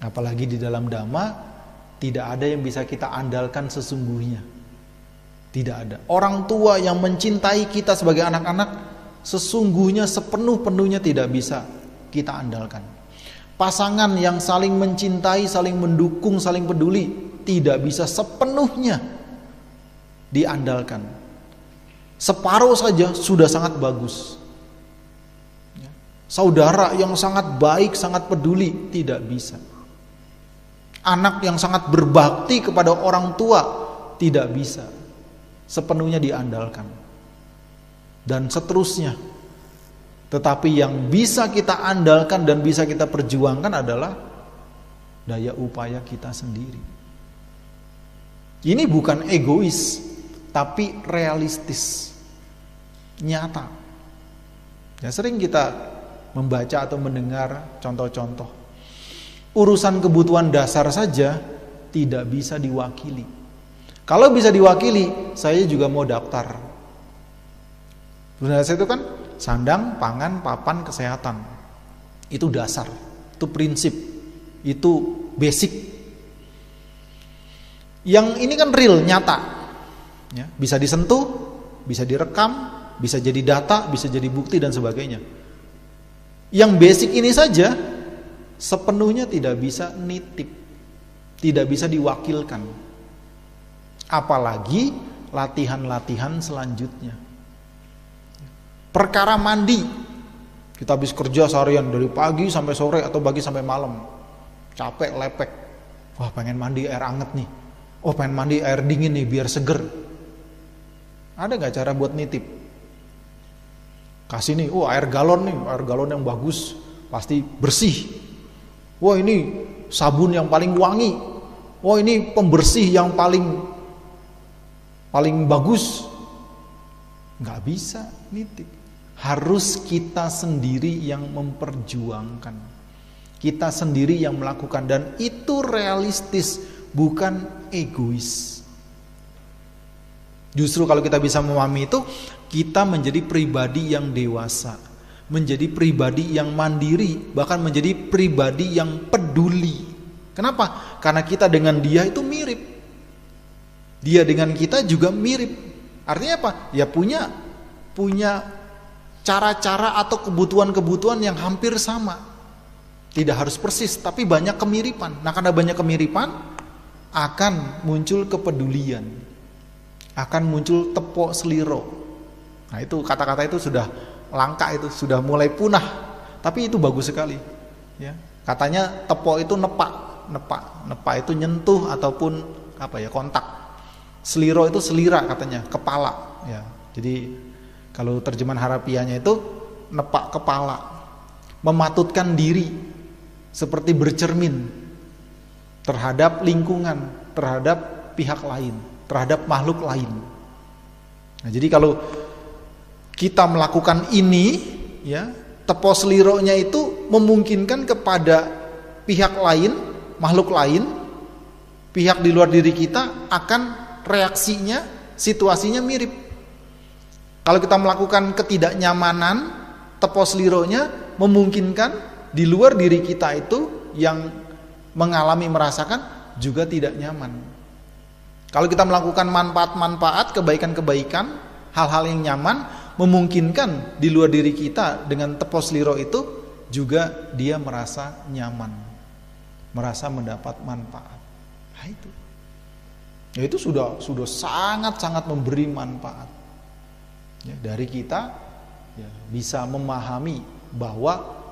Apalagi di dalam dhamma tidak ada yang bisa kita andalkan sesungguhnya. Tidak ada. Orang tua yang mencintai kita sebagai anak-anak sesungguhnya sepenuh-penuhnya tidak bisa kita andalkan. Pasangan yang saling mencintai, saling mendukung, saling peduli tidak bisa sepenuhnya diandalkan. Separuh saja sudah sangat bagus. Saudara yang sangat baik, sangat peduli tidak bisa. Anak yang sangat berbakti kepada orang tua tidak bisa sepenuhnya diandalkan, dan seterusnya. Tetapi yang bisa kita andalkan dan bisa kita perjuangkan adalah daya upaya kita sendiri. Ini bukan egois, tapi realistis, nyata. Ya, sering kita membaca atau mendengar contoh-contoh. Urusan kebutuhan dasar saja tidak bisa diwakili. Kalau bisa diwakili, saya juga mau daftar. Sebenarnya itu kan sandang, pangan, papan, kesehatan. Itu dasar, itu prinsip, itu basic. Yang ini kan real, nyata, ya, bisa disentuh, bisa direkam, bisa jadi data, bisa jadi bukti dan sebagainya. Yang basic ini saja sepenuhnya tidak bisa nitip, tidak bisa diwakilkan. Apalagi latihan-latihan selanjutnya. Perkara mandi, kita habis kerja seharian dari pagi sampai sore atau pagi sampai malam, capek, lepek. Wah, pengen mandi air anget nih. Oh, pengen mandi air dingin nih biar seger. Ada gak cara buat nitip? Kasih nih, oh air galon nih, air galon yang bagus, pasti bersih. Wah, ini sabun yang paling wangi. Wah, ini pembersih yang paling bagus. Nggak bisa nitip. Harus kita sendiri yang memperjuangkan. Kita sendiri yang melakukan, dan itu realistis, bukan egois. Justru kalau kita bisa memahami itu, kita menjadi pribadi yang dewasa, menjadi pribadi yang mandiri, bahkan menjadi pribadi yang peduli. Kenapa? Karena kita dengan dia itu mirip. Dia dengan kita juga mirip. Artinya apa? Ya punya cara-cara atau kebutuhan-kebutuhan yang hampir sama. Tidak harus persis, tapi banyak kemiripan. Nah, karena banyak kemiripan, akan muncul kepedulian, akan muncul tepok seliro. Nah, itu kata-kata itu sudah langka, itu sudah mulai punah. Tapi itu bagus sekali. Ya, katanya tepok itu nepak itu nyentuh ataupun kontak. Seliro itu selira katanya, kepala. Ya, jadi kalau terjemahan harafiahnya itu nepak kepala, mematutkan diri. Seperti bercermin terhadap lingkungan, terhadap pihak lain, terhadap makhluk lain. Nah, jadi kalau kita melakukan ini, ya, tepos lironya itu memungkinkan kepada pihak lain, makhluk lain, pihak di luar diri kita akan reaksinya, situasinya mirip. Kalau kita melakukan ketidaknyamanan, tepos lironya memungkinkan di luar diri kita itu yang mengalami, merasakan juga tidak nyaman. Kalau kita melakukan manfaat-manfaat, kebaikan-kebaikan, hal-hal yang nyaman, memungkinkan di luar diri kita dengan tepos liro itu juga dia merasa nyaman, merasa mendapat manfaat. Nah, itu. Ya, itu sudah sangat-sangat memberi manfaat. Ya, dari kita ya, bisa memahami bahwa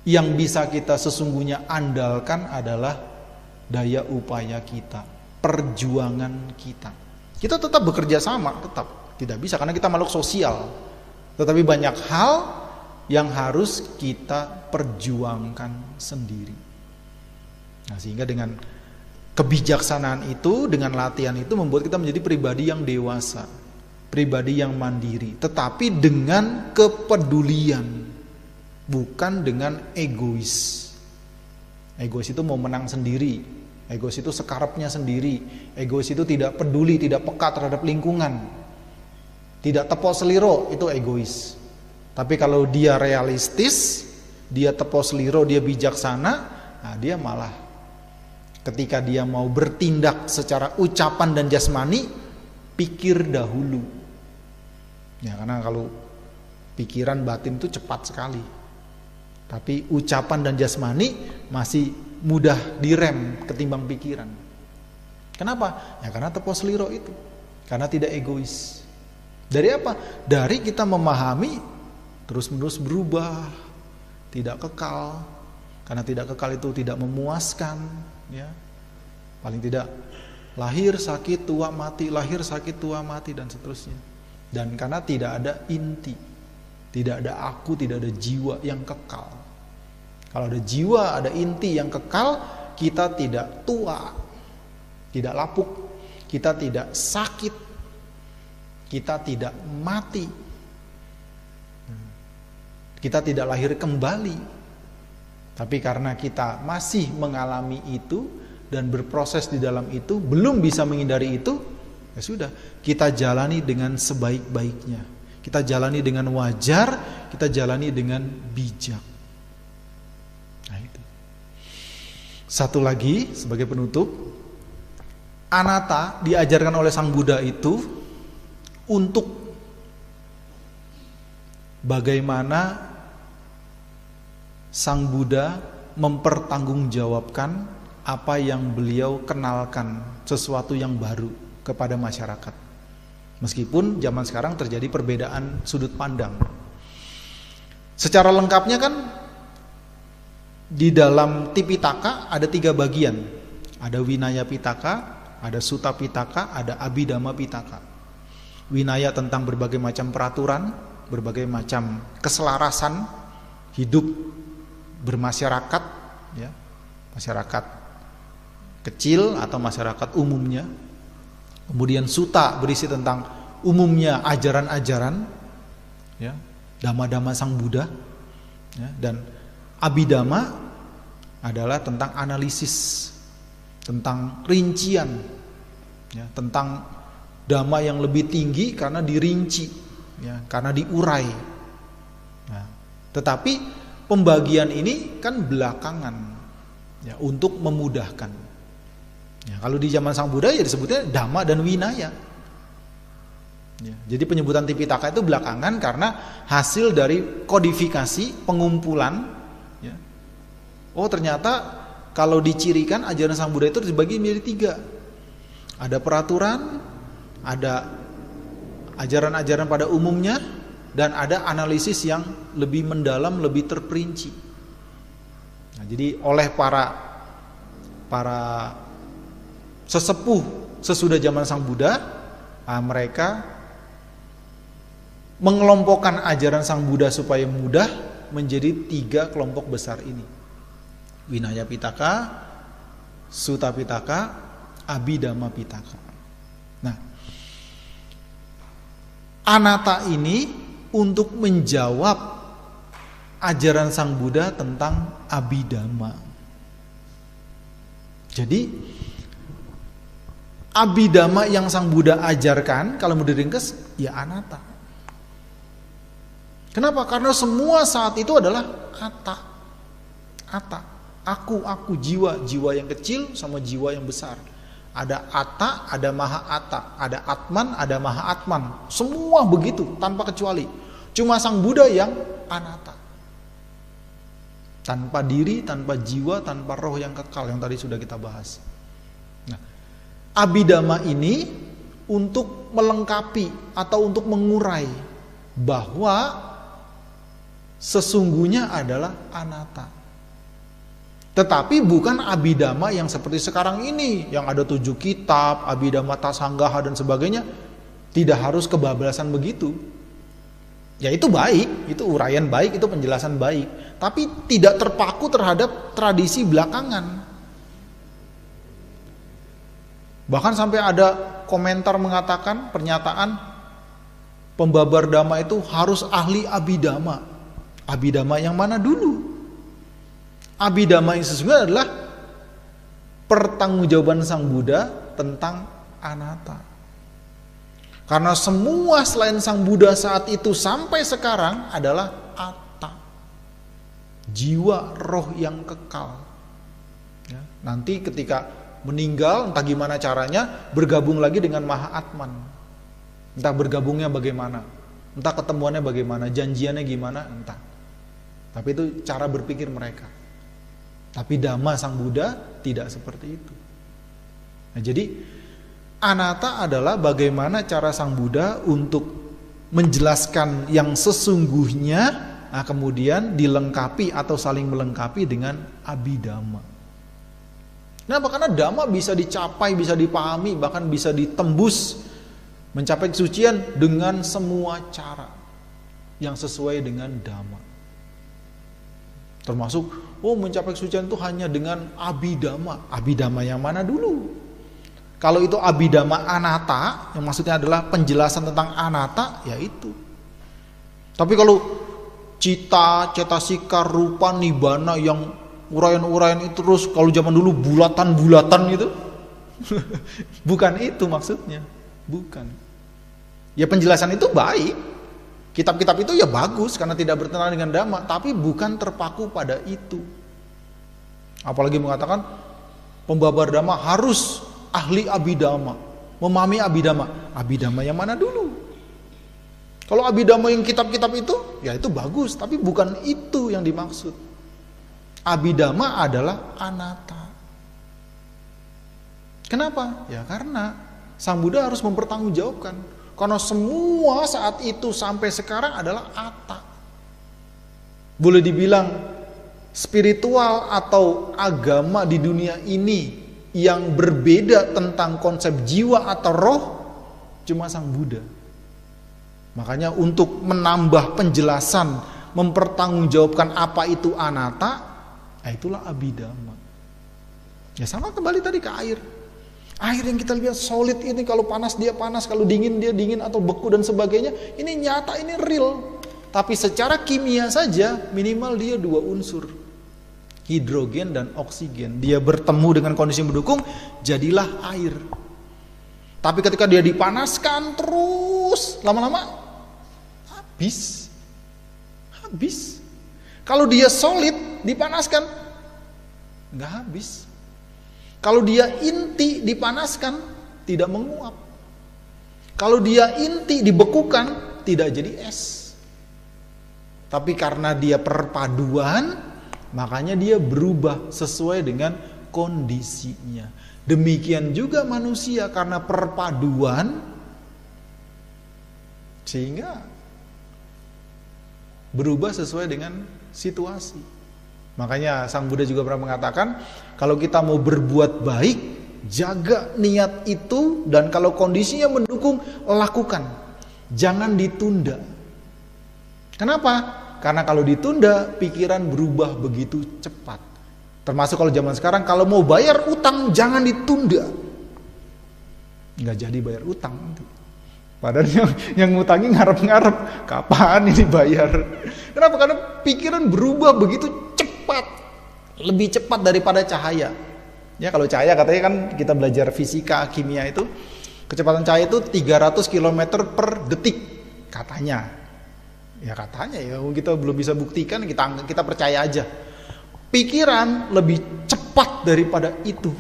yang bisa kita sesungguhnya andalkan adalah daya upaya kita, perjuangan kita. Kita tetap bekerja sama, tetap tidak bisa karena kita makhluk sosial. Tetapi banyak hal yang harus kita perjuangkan sendiri. Nah, sehingga dengan kebijaksanaan itu, dengan latihan itu membuat kita menjadi pribadi yang dewasa, pribadi yang mandiri, tetapi dengan kepedulian. Bukan dengan egois. Egois itu mau menang sendiri. Egois itu sekarapnya sendiri. Egois itu tidak peduli, tidak peka terhadap lingkungan. Tidak tepos seliro, itu egois. Tapi kalau dia realistis, dia tepos seliro, dia bijaksana, nah dia malah ketika dia mau bertindak secara ucapan dan jasmani, pikir dahulu. Ya, karena kalau pikiran batin itu cepat sekali. Tapi ucapan dan jasmani masih mudah direm ketimbang pikiran. Kenapa? Ya karena tepos liro itu. Karena tidak egois. Dari apa? Dari kita memahami terus-menerus berubah, tidak kekal. Karena tidak kekal itu tidak memuaskan, ya. Paling tidak lahir sakit tua mati, lahir sakit tua mati dan seterusnya. Dan karena tidak ada inti, tidak ada aku, tidak ada jiwa yang kekal. Kalau ada jiwa, ada inti yang kekal, kita tidak tua, tidak lapuk, kita tidak sakit, kita tidak mati, kita tidak lahir kembali. Tapi karena kita masih mengalami itu dan berproses di dalam itu, belum bisa menghindari itu, ya sudah, kita jalani dengan sebaik-baiknya. Kita jalani dengan wajar, kita jalani dengan bijak. Nah, itu. Satu lagi sebagai penutup, anatta diajarkan oleh Sang Buddha itu untuk bagaimana Sang Buddha mempertanggungjawabkan apa yang beliau kenalkan, sesuatu yang baru kepada masyarakat. Meskipun zaman sekarang terjadi perbedaan sudut pandang. Secara lengkapnya kan di dalam Tipitaka ada 3 bagian. Ada Winaya Pitaka, ada Sutta Pitaka, ada Abhidhamma Pitaka. Winaya tentang berbagai macam peraturan, berbagai macam keselarasan hidup bermasyarakat, ya, masyarakat kecil atau masyarakat umumnya. Kemudian Sutta berisi tentang umumnya ajaran-ajaran, ya, dhamma-dhamma Sang Buddha. Ya, dan Abhidhamma adalah tentang analisis, tentang rincian, ya, tentang dhamma yang lebih tinggi karena dirinci, ya, karena diurai. Nah, tetapi pembagian ini kan belakangan, ya, untuk memudahkan. Ya, kalau di zaman Sang Buddha ya disebutnya Dhamma dan Vinaya. Ya, jadi penyebutan Tipitaka itu belakangan karena hasil dari kodifikasi, pengumpulan. Ya. Oh, ternyata kalau dicirikan ajaran Sang Buddha itu dibagi menjadi 3. Ada peraturan, ada ajaran-ajaran pada umumnya, dan ada analisis yang lebih mendalam, lebih terperinci. Nah, jadi oleh para sesepuh sesudah zaman Sang Buddha, mereka mengelompokkan ajaran Sang Buddha supaya mudah menjadi 3 kelompok besar ini: Vinaya Pitaka, Sutta Pitaka, Abhidhamma Pitaka. Nah, anatta ini untuk menjawab ajaran Sang Buddha tentang Abhidhamma. Jadi Abhidhamma yang Sang Buddha ajarkan kalau mau diringkas ya anatta. Kenapa? Karena semua saat itu adalah atta. Aku, jiwa yang kecil sama jiwa yang besar. Ada atta, ada maha atta, ada atman, ada maha atman. Semua begitu tanpa kecuali. Cuma Sang Buddha yang anatta. Tanpa diri, tanpa jiwa, tanpa roh yang kekal yang tadi sudah kita bahas. Nah, Abhidhamma ini untuk melengkapi atau untuk mengurai bahwa sesungguhnya adalah anatta. Tetapi bukan Abhidhamma yang seperti sekarang ini, yang ada 7 kitab, Abhidhamma Tasanggaha dan sebagainya. Tidak harus kebablasan begitu. Ya itu baik, itu uraian baik, itu penjelasan baik. Tapi tidak terpaku terhadap tradisi belakangan. Bahkan sampai ada komentar mengatakan, pernyataan, pembabar dhamma itu harus ahli Abhidhamma. Abhidhamma yang mana dulu? Abhidhamma yang sesungguhnya adalah pertanggungjawaban Sang Buddha tentang anatta. Karena semua selain Sang Buddha saat itu sampai sekarang adalah atta, jiwa roh yang kekal. Ya, nanti ketika meninggal entah gimana caranya bergabung lagi dengan Maha Atman. Entah bergabungnya bagaimana, entah ketemuannya bagaimana, janjiannya gimana, entah. Tapi itu cara berpikir mereka. Tapi Dhamma Sang Buddha tidak seperti itu. Nah, jadi anatta adalah bagaimana cara Sang Buddha untuk menjelaskan yang sesungguhnya, nah kemudian dilengkapi atau saling melengkapi dengan Abhidhamma. Kenapa? Karena Dhamma bisa dicapai, bisa dipahami, bahkan bisa ditembus, mencapai kesucian dengan semua cara yang sesuai dengan Dhamma. Termasuk, mencapai kesucian itu hanya dengan Abhidhamma. Abhidhamma yang mana dulu? Kalau itu Abhidhamma anatta, yang maksudnya adalah penjelasan tentang anatta, ya itu. Tapi kalau cita, cetasika, rupa, nibbana yang uraian-uraian itu terus, kalau zaman dulu bulatan-bulatan gitu, bukan itu maksudnya. Bukan. Ya penjelasan itu baik. Kitab-kitab itu ya bagus karena tidak bertentangan dengan Dhamma, tapi bukan terpaku pada itu. Apalagi mengatakan pembabar Dhamma harus ahli Abhidhamma, memahami Abhidhamma. Abhidhamma yang mana dulu? Kalau Abhidhamma yang kitab-kitab itu, ya itu bagus, tapi bukan itu yang dimaksud. Abhidhamma adalah anatta. Kenapa? Ya karena Sang Buddha harus mempertanggungjawabkan. Karena semua saat itu sampai sekarang adalah atta. Boleh dibilang spiritual atau agama di dunia ini yang berbeda tentang konsep jiwa atau roh cuma Sang Buddha. Makanya untuk menambah penjelasan, mempertanggungjawabkan apa itu anatta, itulah Abhidhamma. Ya sama kembali tadi ke air. Air yang kita lihat solid ini, kalau panas dia panas, kalau dingin dia dingin, atau beku dan sebagainya, ini nyata, ini real. Tapi secara kimia saja minimal dia 2 unsur, hidrogen dan oksigen. Dia bertemu dengan kondisi yang mendukung, jadilah air. Tapi ketika dia dipanaskan terus, lama-lama habis. Kalau dia solid, dipanaskan, nggak habis. Kalau dia inti dipanaskan, tidak menguap. Kalau dia inti dibekukan, tidak jadi es. Tapi karena dia perpaduan, makanya dia berubah sesuai dengan kondisinya. Demikian juga manusia, karena perpaduan, sehingga berubah sesuai dengan situasi. Makanya Sang Buddha juga pernah mengatakan, kalau kita mau berbuat baik, jaga niat itu, dan kalau kondisinya mendukung, lakukan. Jangan ditunda. Kenapa? Karena kalau ditunda, pikiran berubah begitu cepat. Termasuk kalau zaman sekarang, kalau mau bayar utang, jangan ditunda. Nggak jadi bayar utang. Padahal yang ngutangi ngarep-ngarep, kapan ini bayar? Kenapa? Karena pikiran berubah begitu cepat. Lebih cepat daripada cahaya. Ya, kalau cahaya katanya kan kita belajar fisika, kimia itu, kecepatan cahaya itu 300 km per detik. Katanya. Ya katanya, ya kita belum bisa buktikan, kita percaya aja. Pikiran lebih cepat daripada itu.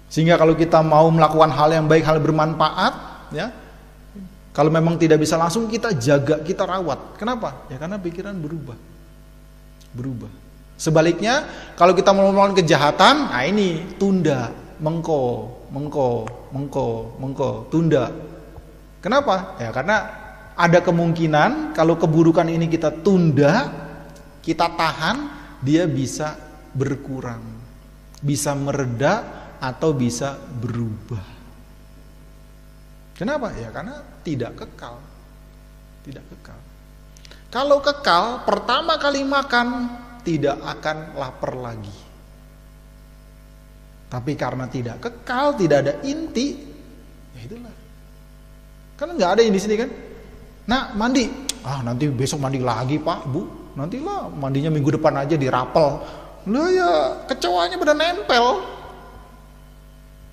Sehingga kalau kita mau melakukan hal yang baik, hal yang bermanfaat, ya, kalau memang tidak bisa langsung, kita jaga, kita rawat. Kenapa? Ya karena pikiran berubah. Sebaliknya, kalau kita mau melakukan kejahatan, nah ini tunda, mengko, tunda. Kenapa? Ya karena ada kemungkinan kalau keburukan ini kita tunda, kita tahan, dia bisa berkurang, bisa mereda, atau bisa berubah. Kenapa? Ya karena tidak kekal. Kalau kekal, pertama kali makan tidak akan lapar lagi. Tapi karena tidak kekal, tidak ada inti, ya itulah. Karena nggak ada yang di sini kan. Nah, mandi. Nanti besok mandi lagi, Pak, Bu. Nantilah mandinya minggu depan aja dirapel. Lah ya, kecoanya pada nempel.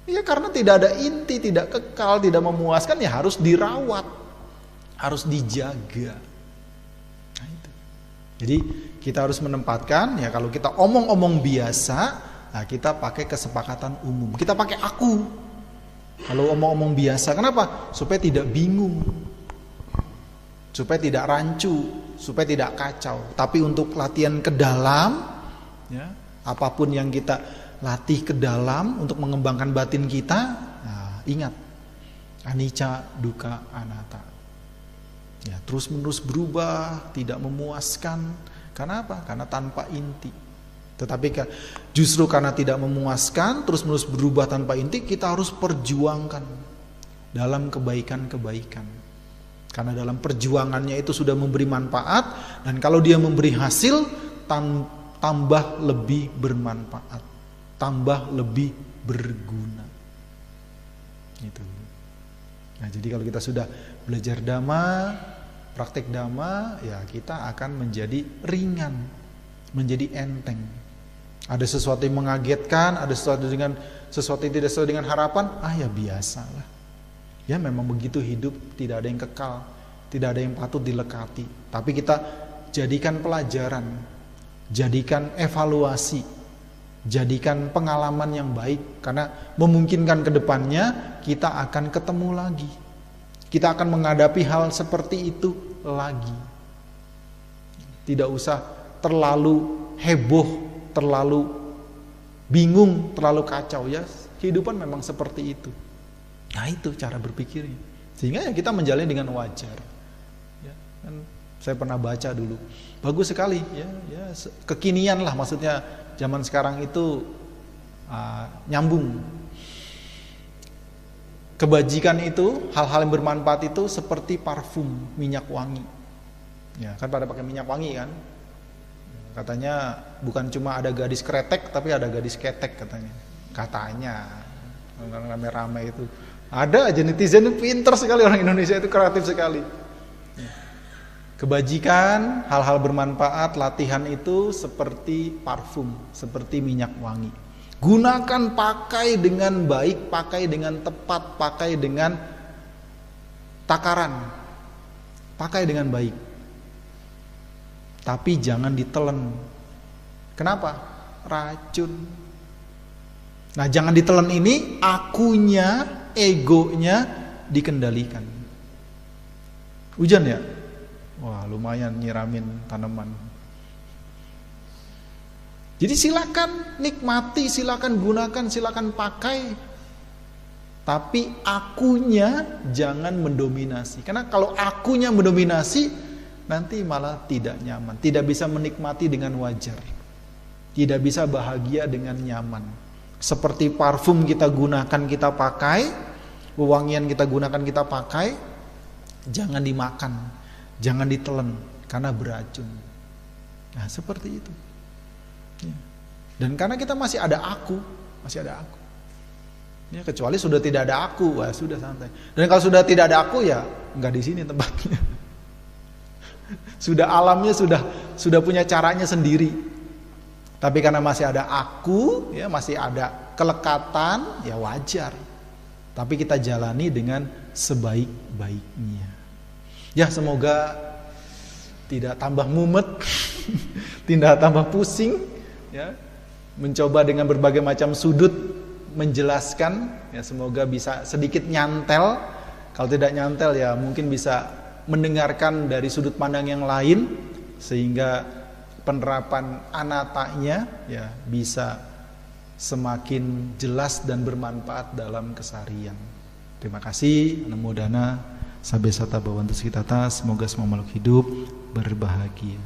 Ya karena tidak ada inti, tidak kekal, tidak memuaskan, ya harus dirawat. Harus dijaga. Nah, itu. Jadi kita harus menempatkan, ya kalau kita omong-omong biasa, nah kita pakai kesepakatan umum. Kita pakai aku. Kalau omong-omong biasa, kenapa? Supaya tidak bingung. Supaya tidak rancu, supaya tidak kacau. Tapi untuk latihan ke dalam, ya, apapun yang kita latih ke dalam untuk mengembangkan batin kita, nah, ingat, anicca, dukkha, anatta. Ya, terus-menerus berubah, tidak memuaskan. Karena apa? Karena tanpa inti. Tetapi justru karena tidak memuaskan, terus-menerus berubah tanpa inti, kita harus perjuangkan dalam kebaikan-kebaikan. Karena dalam perjuangannya itu sudah memberi manfaat, dan kalau dia memberi hasil, tambah lebih bermanfaat, tambah lebih berguna. Gitu. Nah, jadi kalau kita sudah belajar dhamma, praktek dhamma, ya kita akan menjadi ringan, menjadi enteng. Ada sesuatu yang mengagetkan, ada sesuatu yang tidak sesuai dengan harapan, ya biasalah. Ya memang begitu hidup, tidak ada yang kekal, tidak ada yang patut dilekati. Tapi kita jadikan pelajaran, jadikan evaluasi, jadikan pengalaman yang baik. Karena memungkinkan ke depannya kita akan ketemu lagi. Kita akan menghadapi hal seperti itu lagi. Tidak usah terlalu heboh, terlalu bingung, terlalu kacau, ya. Kehidupan memang seperti itu. Nah itu cara berpikirnya. Sehingga ya kita menjalani dengan wajar. Ya, kan saya pernah baca dulu. Bagus sekali, ya kekinian lah, maksudnya zaman sekarang itu nyambung. Kebajikan itu, hal-hal yang bermanfaat itu seperti parfum, minyak wangi. Ya kan pada pakai minyak wangi kan. Katanya bukan cuma ada gadis kretek, tapi ada gadis ketek katanya. Katanya rame-rame itu. Ada aja netizen itu pinter sekali, orang Indonesia itu kreatif sekali. Kebajikan, hal-hal bermanfaat, latihan itu seperti parfum, seperti minyak wangi. Gunakan, pakai dengan baik, pakai dengan tepat, pakai dengan takaran, pakai dengan baik. Tapi jangan ditelen. Kenapa? Racun. Nah, jangan ditelen ini akunya, egonya dikendalikan. Hujan ya? Wah, lumayan nyiramin tanaman. Jadi silakan nikmati, silakan gunakan, silakan pakai. Tapi akunya jangan mendominasi. Karena kalau akunya mendominasi, nanti malah tidak nyaman, tidak bisa menikmati dengan wajar. Tidak bisa bahagia dengan nyaman. Seperti parfum kita gunakan, kita pakai, wewangian kita gunakan, kita pakai, jangan dimakan, jangan ditelan karena beracun. Nah, seperti itu. Ya. Dan karena kita masih ada aku. Ya, kecuali sudah tidak ada aku, wah sudah santai. Dan kalau sudah tidak ada aku, ya nggak di sini tempatnya. Sudah alamnya sudah punya caranya sendiri. Tapi karena masih ada aku, ya masih ada kelekatan, ya wajar. Tapi kita jalani dengan sebaik-baiknya. Ya, semoga tidak tambah mumet, tidak tambah pusing, ya. Mencoba dengan berbagai macam sudut menjelaskan, ya semoga bisa sedikit nyantel. Kalau tidak nyantel, ya mungkin bisa mendengarkan dari sudut pandang yang lain, sehingga penerapan anatanya ya bisa semakin jelas dan bermanfaat dalam keseharian. Terima kasih. Namo Buddhaya, Sabbe Satta Bhavantu Sukhitata. Semoga semua makhluk hidup berbahagia.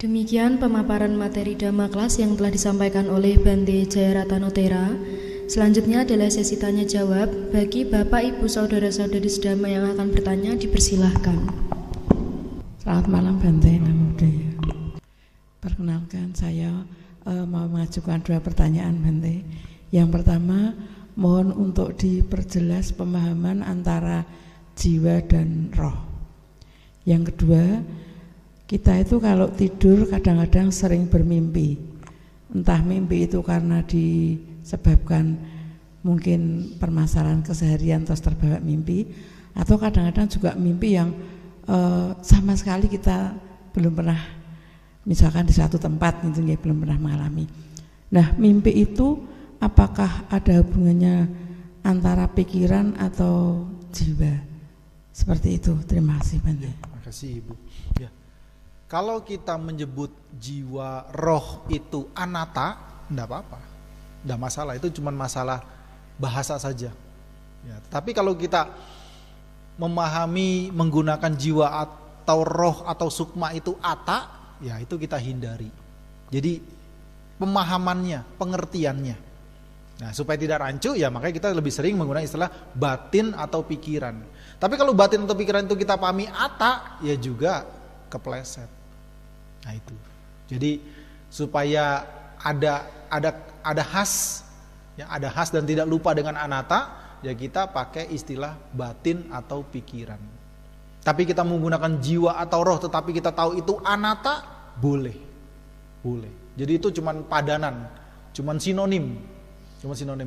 Demikian pemaparan materi Dhamma kelas yang telah disampaikan oleh Bante Jayaratana Tera. Selanjutnya adalah sesi tanya jawab. Bagi Bapak, Ibu, Saudara-saudari sedama yang akan bertanya, dipersilahkan. Selamat malam Bante, Namo Buddhaya. Perkenalkan, saya mau mengajukan 2 pertanyaan Bante. Yang pertama, mohon untuk diperjelas pemahaman antara jiwa dan roh. Yang kedua, kita itu kalau tidur kadang-kadang sering bermimpi. Entah mimpi itu karena disebabkan mungkin permasalahan keseharian terus terbawa mimpi, atau kadang-kadang juga mimpi yang sama sekali kita belum pernah, misalkan di satu tempat itu ya, belum pernah mengalami. Nah, mimpi itu apakah ada hubungannya antara pikiran atau jiwa? Seperti itu. Terima kasih Bante. Terima kasih Ibu. Ya. Kalau kita menyebut jiwa roh itu anatta, enggak apa-apa, enggak masalah, itu cuma masalah bahasa saja. Ya, tapi kalau kita memahami menggunakan jiwa atau roh atau sukma itu atta, ya itu kita hindari. Jadi pemahamannya, pengertiannya. Nah, supaya tidak rancu, ya makanya kita lebih sering menggunakan istilah batin atau pikiran. Tapi kalau batin atau pikiran itu kita pahami atta, ya juga kepleset. Nah itu. Jadi supaya ada khas, ya ada khas dan tidak lupa dengan anatta, ya kita pakai istilah batin atau pikiran. Tapi kita menggunakan jiwa atau roh, tetapi kita tahu itu anatta, boleh. Jadi itu cuman padanan, cuman sinonim.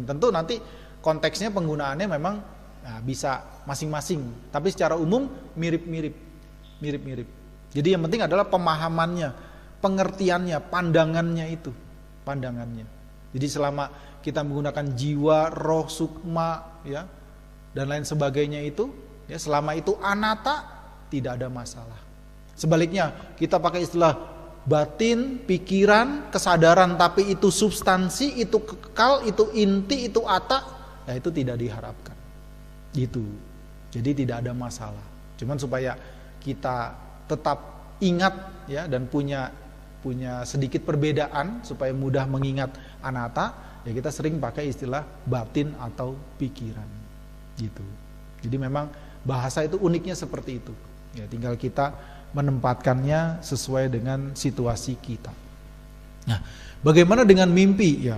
Tentu nanti konteksnya penggunaannya memang bisa masing-masing, tapi secara umum mirip-mirip. Jadi yang penting adalah pemahamannya, pengertiannya, pandangannya. Jadi selama kita menggunakan jiwa, roh, sukma, ya, dan lain sebagainya itu, ya, selama itu anatta, tidak ada masalah. Sebaliknya, kita pakai istilah batin, pikiran, kesadaran, tapi itu substansi, itu kekal, itu inti, itu atta, ya itu tidak diharapkan. Gitu. Jadi tidak ada masalah. Cuman supaya kita tetap ingat, ya, dan punya sedikit perbedaan supaya mudah mengingat anatta, ya kita sering pakai istilah batin atau pikiran. Gitu. Jadi memang bahasa itu uniknya seperti itu. Ya, tinggal kita menempatkannya sesuai dengan situasi kita. Nah, bagaimana dengan mimpi? Ya,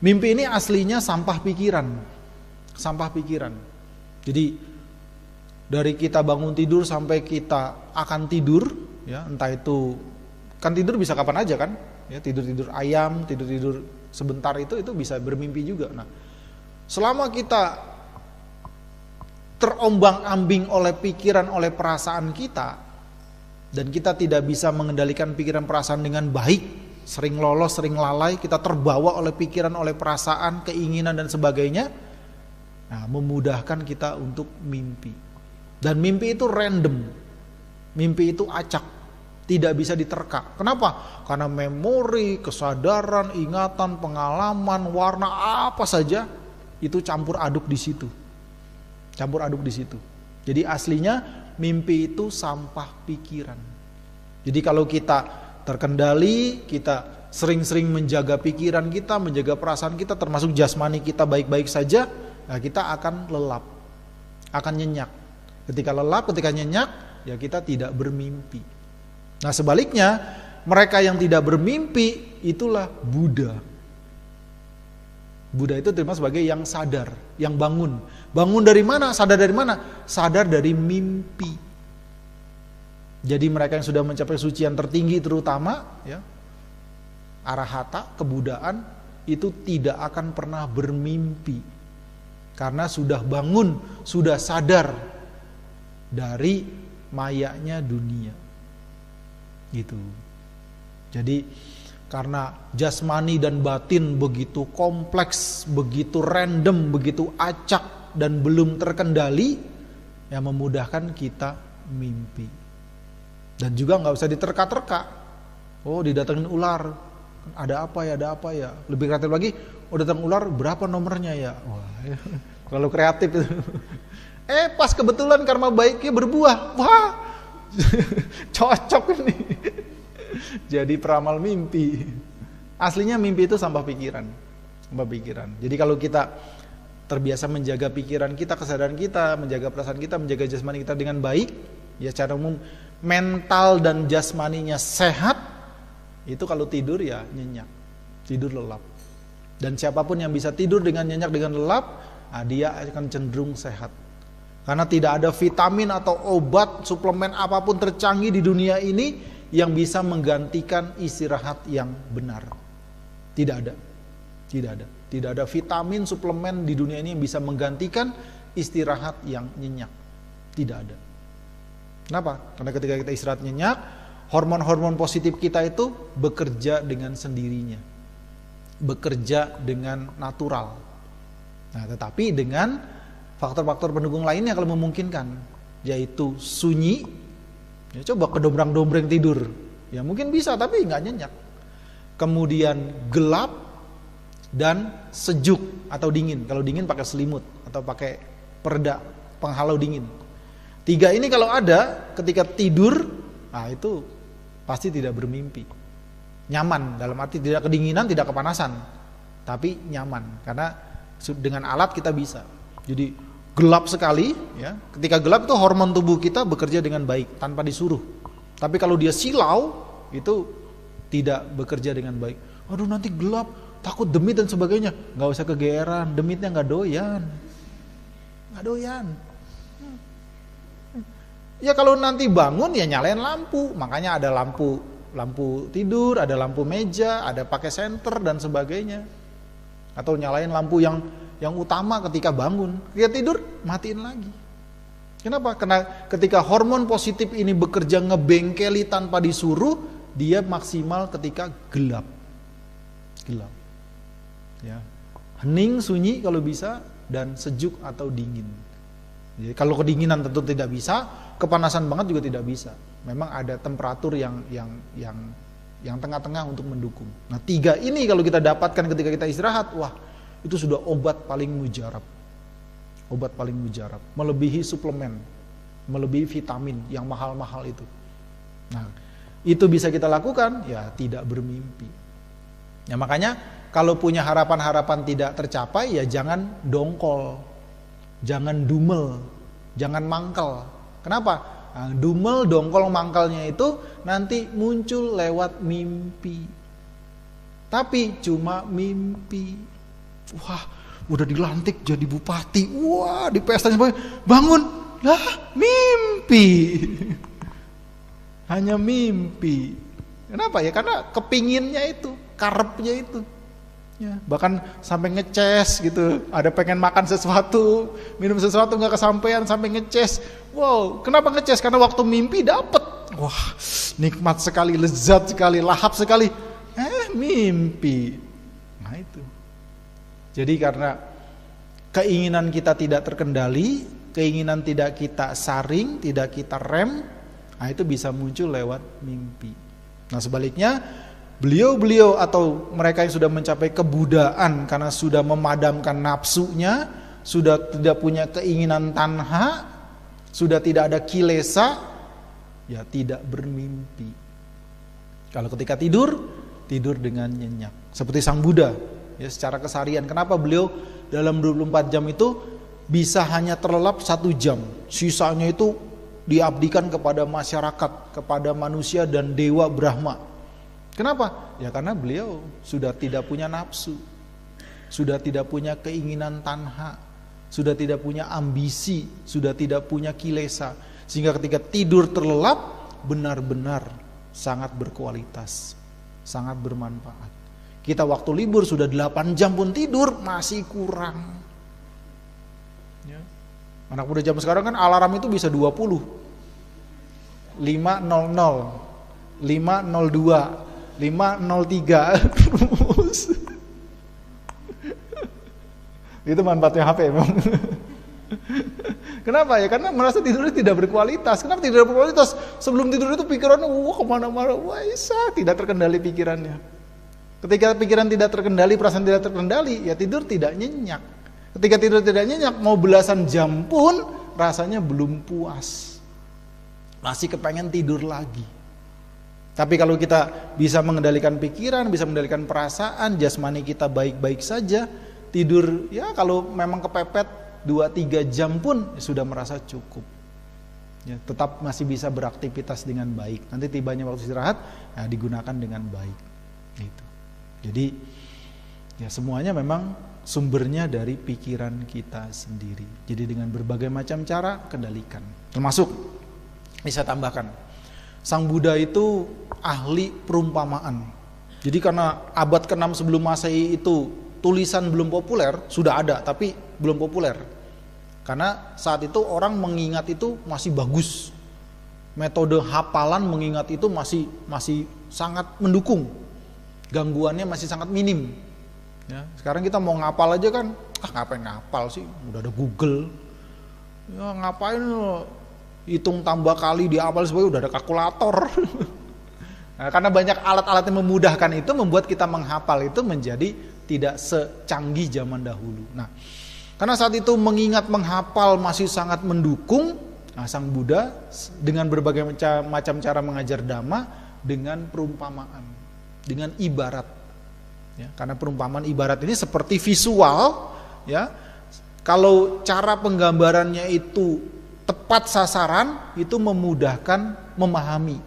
mimpi ini aslinya sampah pikiran. Sampah pikiran. Jadi dari kita bangun tidur sampai kita akan tidur, ya, entah itu kan tidur bisa kapan aja kan? Ya, tidur ayam, tidur sebentar itu bisa bermimpi juga. Nah, selama kita terombang-ambing oleh pikiran, oleh perasaan kita, dan kita tidak bisa mengendalikan pikiran perasaan dengan baik, sering lolos, sering lalai, kita terbawa oleh pikiran, oleh perasaan, keinginan dan sebagainya. Nah, memudahkan kita untuk mimpi. Dan mimpi itu random. Mimpi itu acak, tidak bisa diterka. Kenapa? Karena memori, kesadaran, ingatan, pengalaman, warna apa saja itu campur aduk di situ. Campur aduk di situ. Jadi aslinya mimpi itu sampah pikiran. Jadi kalau kita terkendali, kita sering-sering menjaga pikiran kita, menjaga perasaan kita, termasuk jasmani kita baik-baik saja, nah kita akan lelap, akan nyenyak. Ketika lelap, ketika nyenyak, ya kita tidak bermimpi. Nah sebaliknya, mereka yang tidak bermimpi, itulah Buddha. Buddha itu termasuk sebagai yang sadar, yang bangun. Bangun dari mana? Sadar dari mana? Sadar dari mimpi. Jadi mereka yang sudah mencapai sucian tertinggi terutama, ya, arahata, kebudaan, itu tidak akan pernah bermimpi. Karena sudah bangun, sudah sadar dari mayanya dunia. Gitu. Jadi karena jasmani dan batin begitu kompleks, begitu random, begitu acak dan belum terkendali, yang memudahkan kita mimpi. Dan juga nggak usah diterka-terka. Oh, didatengin ular, ada apa ya? Lebih kreatif lagi, oh datang ular, berapa nomornya ya? Wah, terlalu kreatif itu. Pas kebetulan karma baiknya berbuah, wah, cocok ini. Jadi peramal mimpi. Aslinya mimpi itu sampah pikiran. Sampah pikiran. Jadi kalau kita terbiasa menjaga pikiran kita, kesadaran kita, menjaga perasaan kita, menjaga jasmani kita dengan baik, ya secara umum mental dan jasmaninya sehat, itu kalau tidur ya nyenyak, tidur lelap. Dan siapapun yang bisa tidur dengan nyenyak, dengan lelap, nah dia akan cenderung sehat. Karena tidak ada vitamin atau obat, suplemen apapun tercanggih di dunia ini yang bisa menggantikan istirahat yang benar. Tidak ada. Tidak ada vitamin, suplemen di dunia ini yang bisa menggantikan istirahat yang nyenyak. Tidak ada. Kenapa? Karena ketika kita istirahat nyenyak, hormon-hormon positif kita itu bekerja dengan sendirinya. Bekerja dengan natural. Nah, tetapi dengan faktor-faktor pendukung lainnya kalau memungkinkan, yaitu sunyi. Ya, coba kedombrang-dombreng tidur, ya mungkin bisa tapi nggak nyenyak. Kemudian gelap dan sejuk atau dingin. Kalau dingin pakai selimut atau pakai pereda penghalau dingin. 3 ini kalau ada ketika tidur, nah itu pasti tidak bermimpi. Nyaman dalam arti tidak kedinginan, tidak kepanasan, tapi nyaman karena dengan alat kita bisa. Jadi gelap sekali, ya. Ketika gelap itu hormon tubuh kita bekerja dengan baik tanpa disuruh. Tapi kalau dia silau, itu tidak bekerja dengan baik. Aduh nanti gelap, takut demit dan sebagainya. Nggak usah kegeeran, demitnya nggak doyan. Ya kalau nanti bangun ya nyalain lampu. Makanya ada lampu tidur, ada lampu meja, ada pakai senter dan sebagainya. Atau nyalain lampu yang utama ketika bangun, dia tidur matiin lagi. Kenapa? Karena ketika hormon positif ini bekerja ngebengkeli tanpa disuruh, dia maksimal ketika gelap. Ya. Hening, sunyi kalau bisa, dan sejuk atau dingin. Jadi kalau kedinginan tentu tidak bisa, kepanasan banget juga tidak bisa. Memang ada temperatur yang tengah-tengah untuk mendukung. Nah 3 ini kalau kita dapatkan ketika kita istirahat, wah, itu sudah obat paling mujarab. Obat paling mujarab, melebihi suplemen, melebihi vitamin yang mahal-mahal itu. Nah, itu bisa kita lakukan, ya tidak bermimpi. Ya makanya kalau punya harapan-harapan tidak tercapai, ya jangan dongkol, jangan dumel, jangan mangkal. Kenapa? Nah, dumel, dongkol, mangkalnya itu nanti muncul lewat mimpi. Tapi cuma mimpi. Wah, udah dilantik jadi bupati. Wah, di pesta bangun. Lah, mimpi. Hanya mimpi. Kenapa ya? Karena kepinginnya itu, karepnya itu. Ya, bahkan sampai ngeces gitu. Ada pengen makan sesuatu, minum sesuatu nggak kesampaian sampai ngeces. Wow, kenapa ngeces? Karena waktu mimpi dapet. Wah, nikmat sekali, lezat sekali, lahap sekali. Mimpi. Nah itu. Jadi karena keinginan kita tidak terkendali, keinginan tidak kita saring, tidak kita rem, nah itu bisa muncul lewat mimpi. Nah sebaliknya, beliau-beliau atau mereka yang sudah mencapai kebudaan karena sudah memadamkan nafsunya, sudah tidak punya keinginan tanha, sudah tidak ada kilesa, ya tidak bermimpi. Kalau ketika tidur dengan nyenyak. Seperti Sang Buddha, ya secara keseharian. Kenapa beliau dalam 24 jam itu bisa hanya terlelap 1 jam. Sisanya itu diabdikan kepada masyarakat, kepada manusia dan dewa Brahma. Kenapa? Ya karena beliau sudah tidak punya nafsu, sudah tidak punya keinginan tanha, sudah tidak punya ambisi, sudah tidak punya kilesa. Sehingga ketika tidur terlelap benar-benar sangat berkualitas, sangat bermanfaat. Kita waktu libur sudah 8 jam pun tidur masih kurang. Ya. Anak muda zaman sekarang kan alarm itu bisa 20. 5.00, 5.02, 5.03 terus. Itu manfaatnya HP memang. Kenapa ya? Karena merasa tidurnya tidak berkualitas. Kenapa tidak berkualitas? Sebelum tidur itu pikirannya kemana-mana, tidak terkendali pikirannya. Ketika pikiran tidak terkendali, perasaan tidak terkendali, ya tidur tidak nyenyak. Ketika tidur tidak nyenyak, mau belasan jam pun rasanya belum puas. Masih kepengen tidur lagi. Tapi kalau kita bisa mengendalikan pikiran, bisa mengendalikan perasaan, jasmani kita baik-baik saja, tidur ya kalau memang kepepet 2-3 jam pun ya sudah merasa cukup. Ya, tetap masih bisa beraktivitas dengan baik. Nanti tibanya waktu istirahat, ya digunakan dengan baik. Gitu. Jadi ya semuanya memang sumbernya dari pikiran kita sendiri. Jadi dengan berbagai macam cara kendalikan. Termasuk bisa tambahkan, Sang Buddha itu ahli perumpamaan. Jadi karena abad ke-6 sebelum Masehi itu tulisan belum populer, sudah ada tapi belum populer. Karena saat itu orang mengingat itu masih bagus. Metode hafalan mengingat itu masih sangat mendukung. Gangguannya masih sangat minim. Ya, sekarang kita mau ngapal aja kan, ngapain ngapal sih? Udah ada Google. Ya ngapain hitung tambah kali dihafal sebagai udah ada kalkulator. Nah, karena banyak alat-alat yang memudahkan itu membuat kita menghafal itu menjadi tidak secanggih zaman dahulu. Nah, karena saat itu mengingat menghafal masih sangat mendukung, nah, Sang Buddha dengan berbagai macam cara mengajar dhamma dengan perumpamaan, dengan ibarat. Ya, karena perumpamaan ibarat ini seperti visual, ya. Kalau cara penggambarannya itu tepat sasaran, itu memudahkan memahami,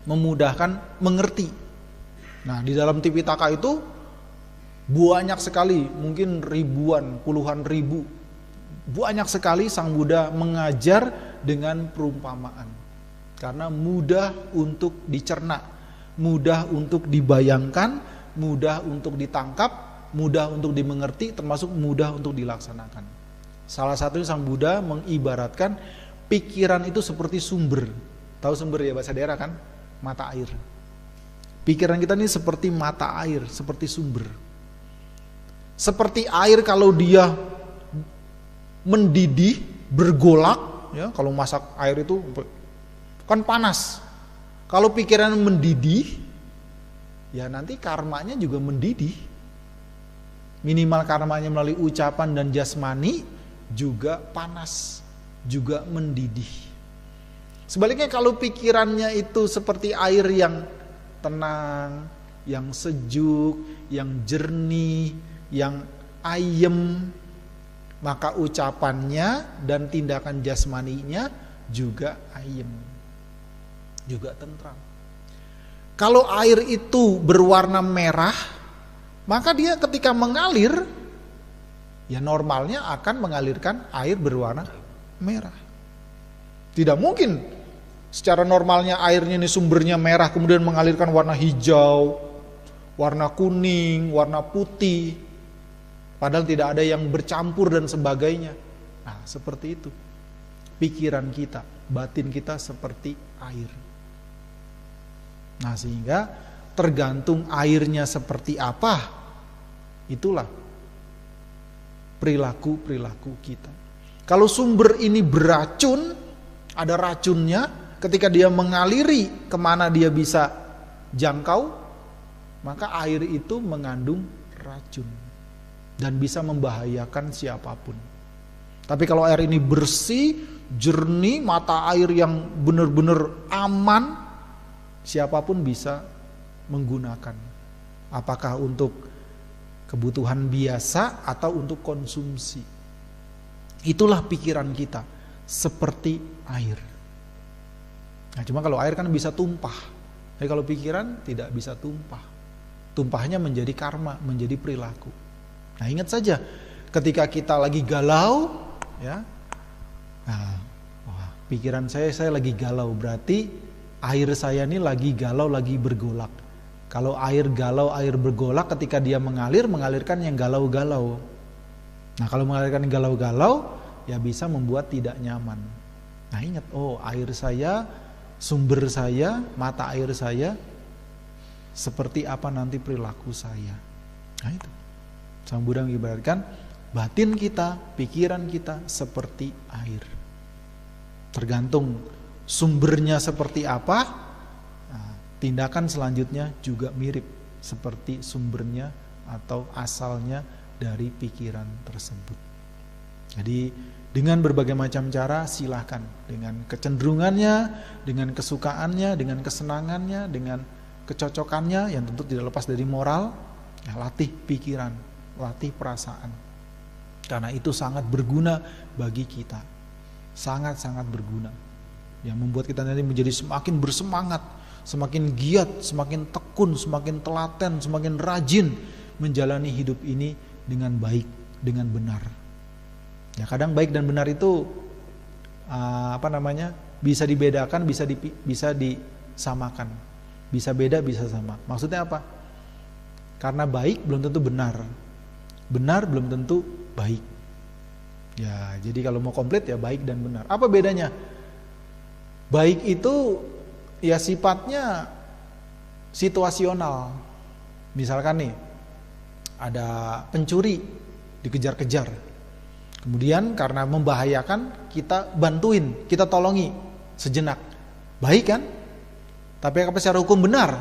memudahkan mengerti. Nah, di dalam Tipitaka itu banyak sekali, mungkin ribuan, puluhan ribu, banyak sekali Sang Buddha mengajar dengan perumpamaan. Karena mudah untuk dicerna, mudah untuk dibayangkan, mudah untuk ditangkap, mudah untuk dimengerti, termasuk mudah untuk dilaksanakan. Salah satunya Sang Buddha mengibaratkan pikiran itu seperti sumber. Tahu sumber ya bahasa daerah kan? Mata air. Pikiran kita ini seperti mata air, seperti sumber. Seperti air kalau dia mendidih, bergolak, ya, kalau masak air itu kan panas. Kalau pikiran mendidih, ya nanti karmanya juga mendidih. Minimal karmanya melalui ucapan dan jasmani juga panas, juga mendidih. Sebaliknya kalau pikirannya itu seperti air yang tenang, yang sejuk, yang jernih, yang ayem, maka ucapannya dan tindakan jasmaninya juga ayem, juga tentram. Kalau air itu berwarna merah, maka dia ketika mengalir, ya normalnya akan mengalirkan air berwarna merah. Tidak mungkin secara normalnya airnya ini sumbernya merah kemudian mengalirkan warna hijau, warna kuning, warna putih, padahal tidak ada yang bercampur dan sebagainya. Nah, seperti itu pikiran kita, batin kita seperti air. Nah, sehingga tergantung airnya seperti apa, itulah perilaku kita. Kalau sumber ini beracun, ada racunnya, ketika dia mengaliri kemana dia bisa jangkau, maka air itu mengandung racun dan bisa membahayakan siapapun. Tapi kalau air ini bersih, jernih, mata air yang benar-benar aman, siapapun bisa menggunakan. Apakah untuk kebutuhan biasa atau untuk konsumsi. Itulah pikiran kita, seperti air. Nah, cuma kalau air kan bisa tumpah. Tapi kalau pikiran tidak bisa tumpah. Tumpahnya menjadi karma, menjadi perilaku. Nah, ingat saja ketika kita lagi galau, ya. Nah, pikiran saya lagi galau, berarti air saya ini lagi galau, lagi bergolak. Kalau air galau, air bergolak, ketika dia mengalirkan yang galau-galau. Nah, kalau mengalirkan yang galau-galau, ya bisa membuat tidak nyaman. Nah, ingat, oh, air saya, sumber saya, mata air saya, seperti apa nanti perilaku saya. Nah, itu Sang Buddha mengibaratkan batin kita, pikiran kita seperti air. Tergantung sumbernya seperti apa, nah, tindakan selanjutnya juga mirip seperti sumbernya atau asalnya dari pikiran tersebut. Jadi dengan berbagai macam cara silahkan, dengan kecenderungannya, dengan kesukaannya, dengan kesenangannya, dengan kecocokannya yang tentu tidak lepas dari moral, ya, latih pikiran, latih perasaan. Karena itu sangat berguna bagi kita. Sangat-sangat berguna. Yang membuat kita nanti menjadi semakin bersemangat, semakin giat, semakin tekun, semakin telaten, semakin rajin menjalani hidup ini dengan baik, dengan benar. Ya, kadang baik dan benar itu bisa dibedakan, bisa disamakan, bisa beda, bisa sama. Maksudnya apa? Karena baik belum tentu benar, benar belum tentu baik. Ya, jadi kalau mau komplit ya baik dan benar. Apa bedanya? Baik itu ya sifatnya situasional. Misalkan nih, ada pencuri dikejar-kejar. Kemudian karena membahayakan, kita bantuin, kita tolongi sejenak. Baik kan? Tapi apa secara hukum benar?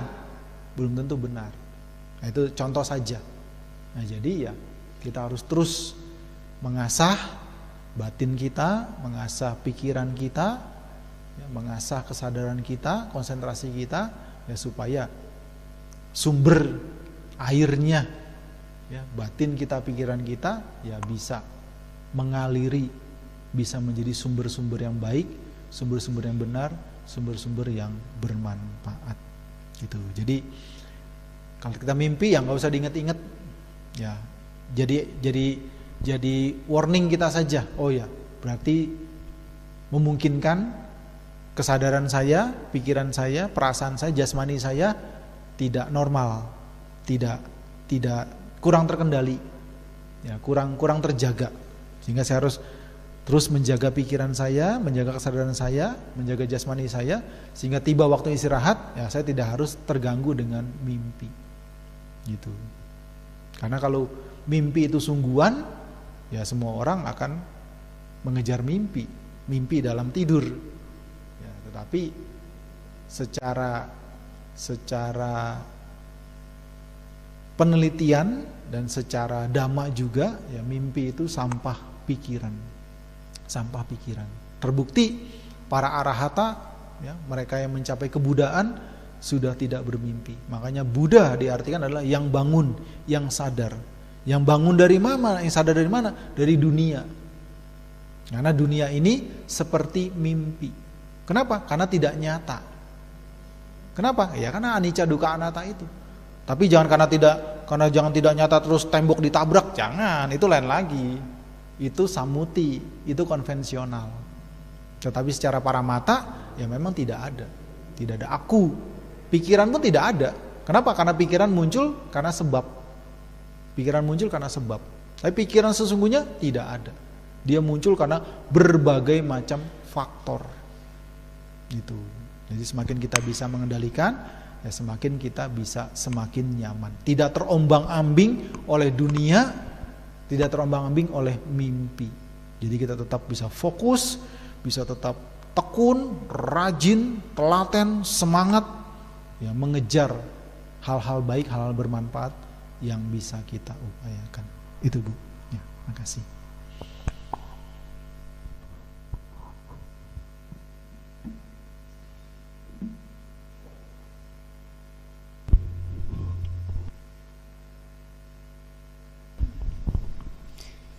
Belum tentu benar. Nah, itu contoh saja. Nah, jadi ya kita harus terus mengasah batin kita, mengasah pikiran kita, ya, mengasah kesadaran kita, konsentrasi kita, ya, supaya sumber airnya, ya, batin kita, pikiran kita, ya, bisa mengaliri, bisa menjadi sumber-sumber yang baik, sumber-sumber yang benar, sumber-sumber yang bermanfaat. Gitu. Jadi kalau kita mimpi, ya nggak usah diingat-ingat, ya. Jadi warning kita saja. Oh ya, berarti memungkinkan kesadaran saya, pikiran saya, perasaan saya, jasmani saya tidak normal, tidak kurang terkendali, ya, kurang terjaga. Sehingga saya harus terus menjaga pikiran saya, menjaga kesadaran saya, menjaga jasmani saya, sehingga tiba waktu istirahat, ya saya tidak harus terganggu dengan mimpi. Gitu. Karena kalau mimpi itu sungguhan, ya semua orang akan mengejar mimpi dalam tidur. Ya, tetapi secara penelitian dan secara dhamma juga, ya mimpi itu sampah pikiran. Terbukti para arahata, ya, mereka yang mencapai kebudaan sudah tidak bermimpi. Makanya Buddha diartikan adalah yang bangun, yang sadar. Yang bangun dari mana? Yang sadar dari mana? Dari dunia. Karena dunia ini seperti mimpi. Kenapa? Karena tidak nyata. Kenapa? Ya karena anicca dukkha anatta itu. Tapi jangan jangan tidak nyata terus tembok ditabrak, jangan, itu lain lagi. Itu sammuti, itu konvensional. Tetapi secara paramata ya memang tidak ada. Tidak ada aku. Pikiran pun tidak ada. Kenapa? Karena pikiran muncul karena sebab. Pikiran muncul karena sebab. Tapi pikiran sesungguhnya tidak ada. Dia muncul karena berbagai macam faktor. Gitu. Jadi semakin kita bisa mengendalikan, ya semakin kita bisa semakin nyaman. Tidak terombang-ambing oleh dunia, tidak terombang-ambing oleh mimpi. Jadi kita tetap bisa fokus, bisa tetap tekun, rajin, telaten, semangat, ya mengejar hal-hal baik, hal-hal bermanfaat yang bisa kita upayakan. Itu Bu. Ya, makasih.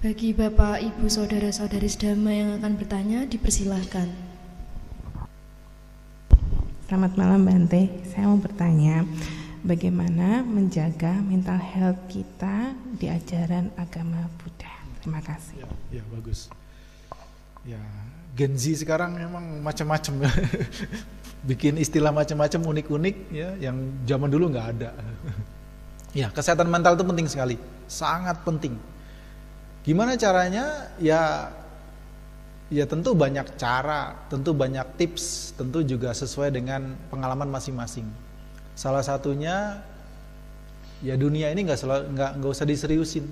Bagi Bapak, Ibu, Saudara-saudari sedama yang akan bertanya, dipersilahkan. Selamat malam Bante, saya mau bertanya bagaimana menjaga mental health kita di ajaran agama Buddha. Terima kasih. Ya bagus. Ya, Gen Z sekarang memang macam-macam. Bikin istilah macam-macam unik-unik ya, yang zaman dulu nggak ada. Ya, kesehatan mental itu penting sekali, sangat penting. Gimana caranya? Ya tentu banyak cara, tentu banyak tips, tentu juga sesuai dengan pengalaman masing-masing. Salah satunya, ya dunia ini nggak usah diseriusin.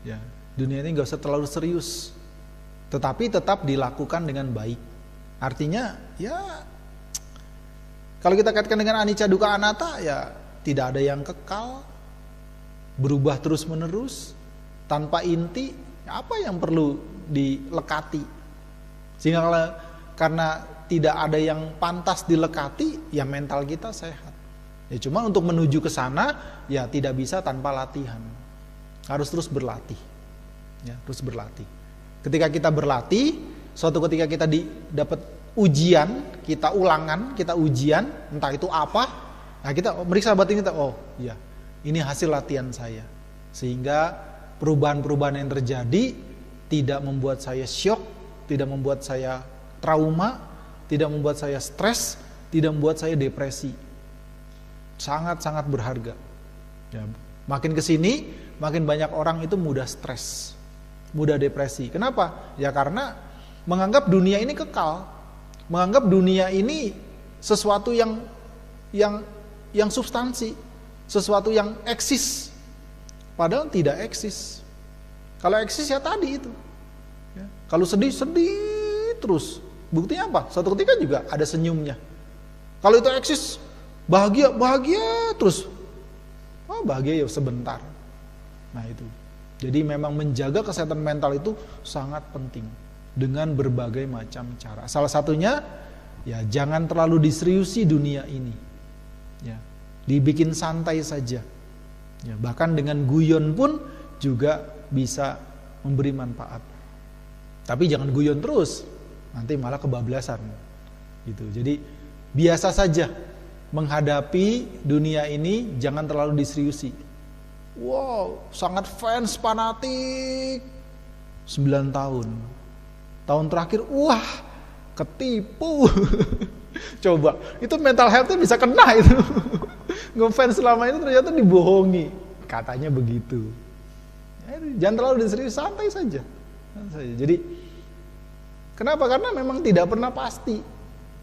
Ya, dunia ini nggak usah terlalu serius, tetapi tetap dilakukan dengan baik. Artinya, ya kalau kita kaitkan dengan anicca dukkha anatta, ya tidak ada yang kekal, berubah terus menerus. Tanpa inti, apa yang perlu dilekati? Sehingga karena tidak ada yang pantas dilekati, ya mental kita sehat. Ya cuma untuk menuju ke sana, ya tidak bisa tanpa latihan. Harus terus berlatih. Ya, terus berlatih. Ketika kita berlatih, suatu ketika kita dapat ujian, kita ulangan, kita ujian, entah itu apa, nah kita meriksa batin kita, oh iya, ini hasil latihan saya. Sehingga perubahan-perubahan yang terjadi tidak membuat saya syok, tidak membuat saya trauma, tidak membuat saya stres, tidak membuat saya depresi. Sangat-sangat berharga. Ya, makin kesini, makin banyak orang itu mudah stres, mudah depresi. Kenapa? Ya karena menganggap dunia ini kekal, menganggap dunia ini sesuatu yang substansi, sesuatu yang eksis. Padahal tidak eksis. Kalau eksis ya tadi itu. Ya. Kalau sedih terus. Buktinya apa? Suatu ketika juga ada senyumnya. Kalau itu eksis, bahagia terus. Oh, bahagia ya sebentar. Nah itu. Jadi memang menjaga kesehatan mental itu sangat penting. Dengan berbagai macam cara. Salah satunya, ya jangan terlalu diseriusi dunia ini. Ya, dibikin santai saja. Ya, bahkan dengan guyon pun juga bisa memberi manfaat. Tapi jangan guyon terus, nanti malah kebablasan. Gitu. Jadi biasa saja menghadapi dunia ini, jangan terlalu diseriusi. Wow, sangat fans fanatik 9 tahun. Tahun terakhir, wah, ketipu. Coba, itu mental health-nya bisa kena itu. Ngefans selama itu ternyata dibohongi. Katanya begitu. Jangan terlalu diserius, santai saja. Jadi, kenapa? Karena memang tidak pernah pasti.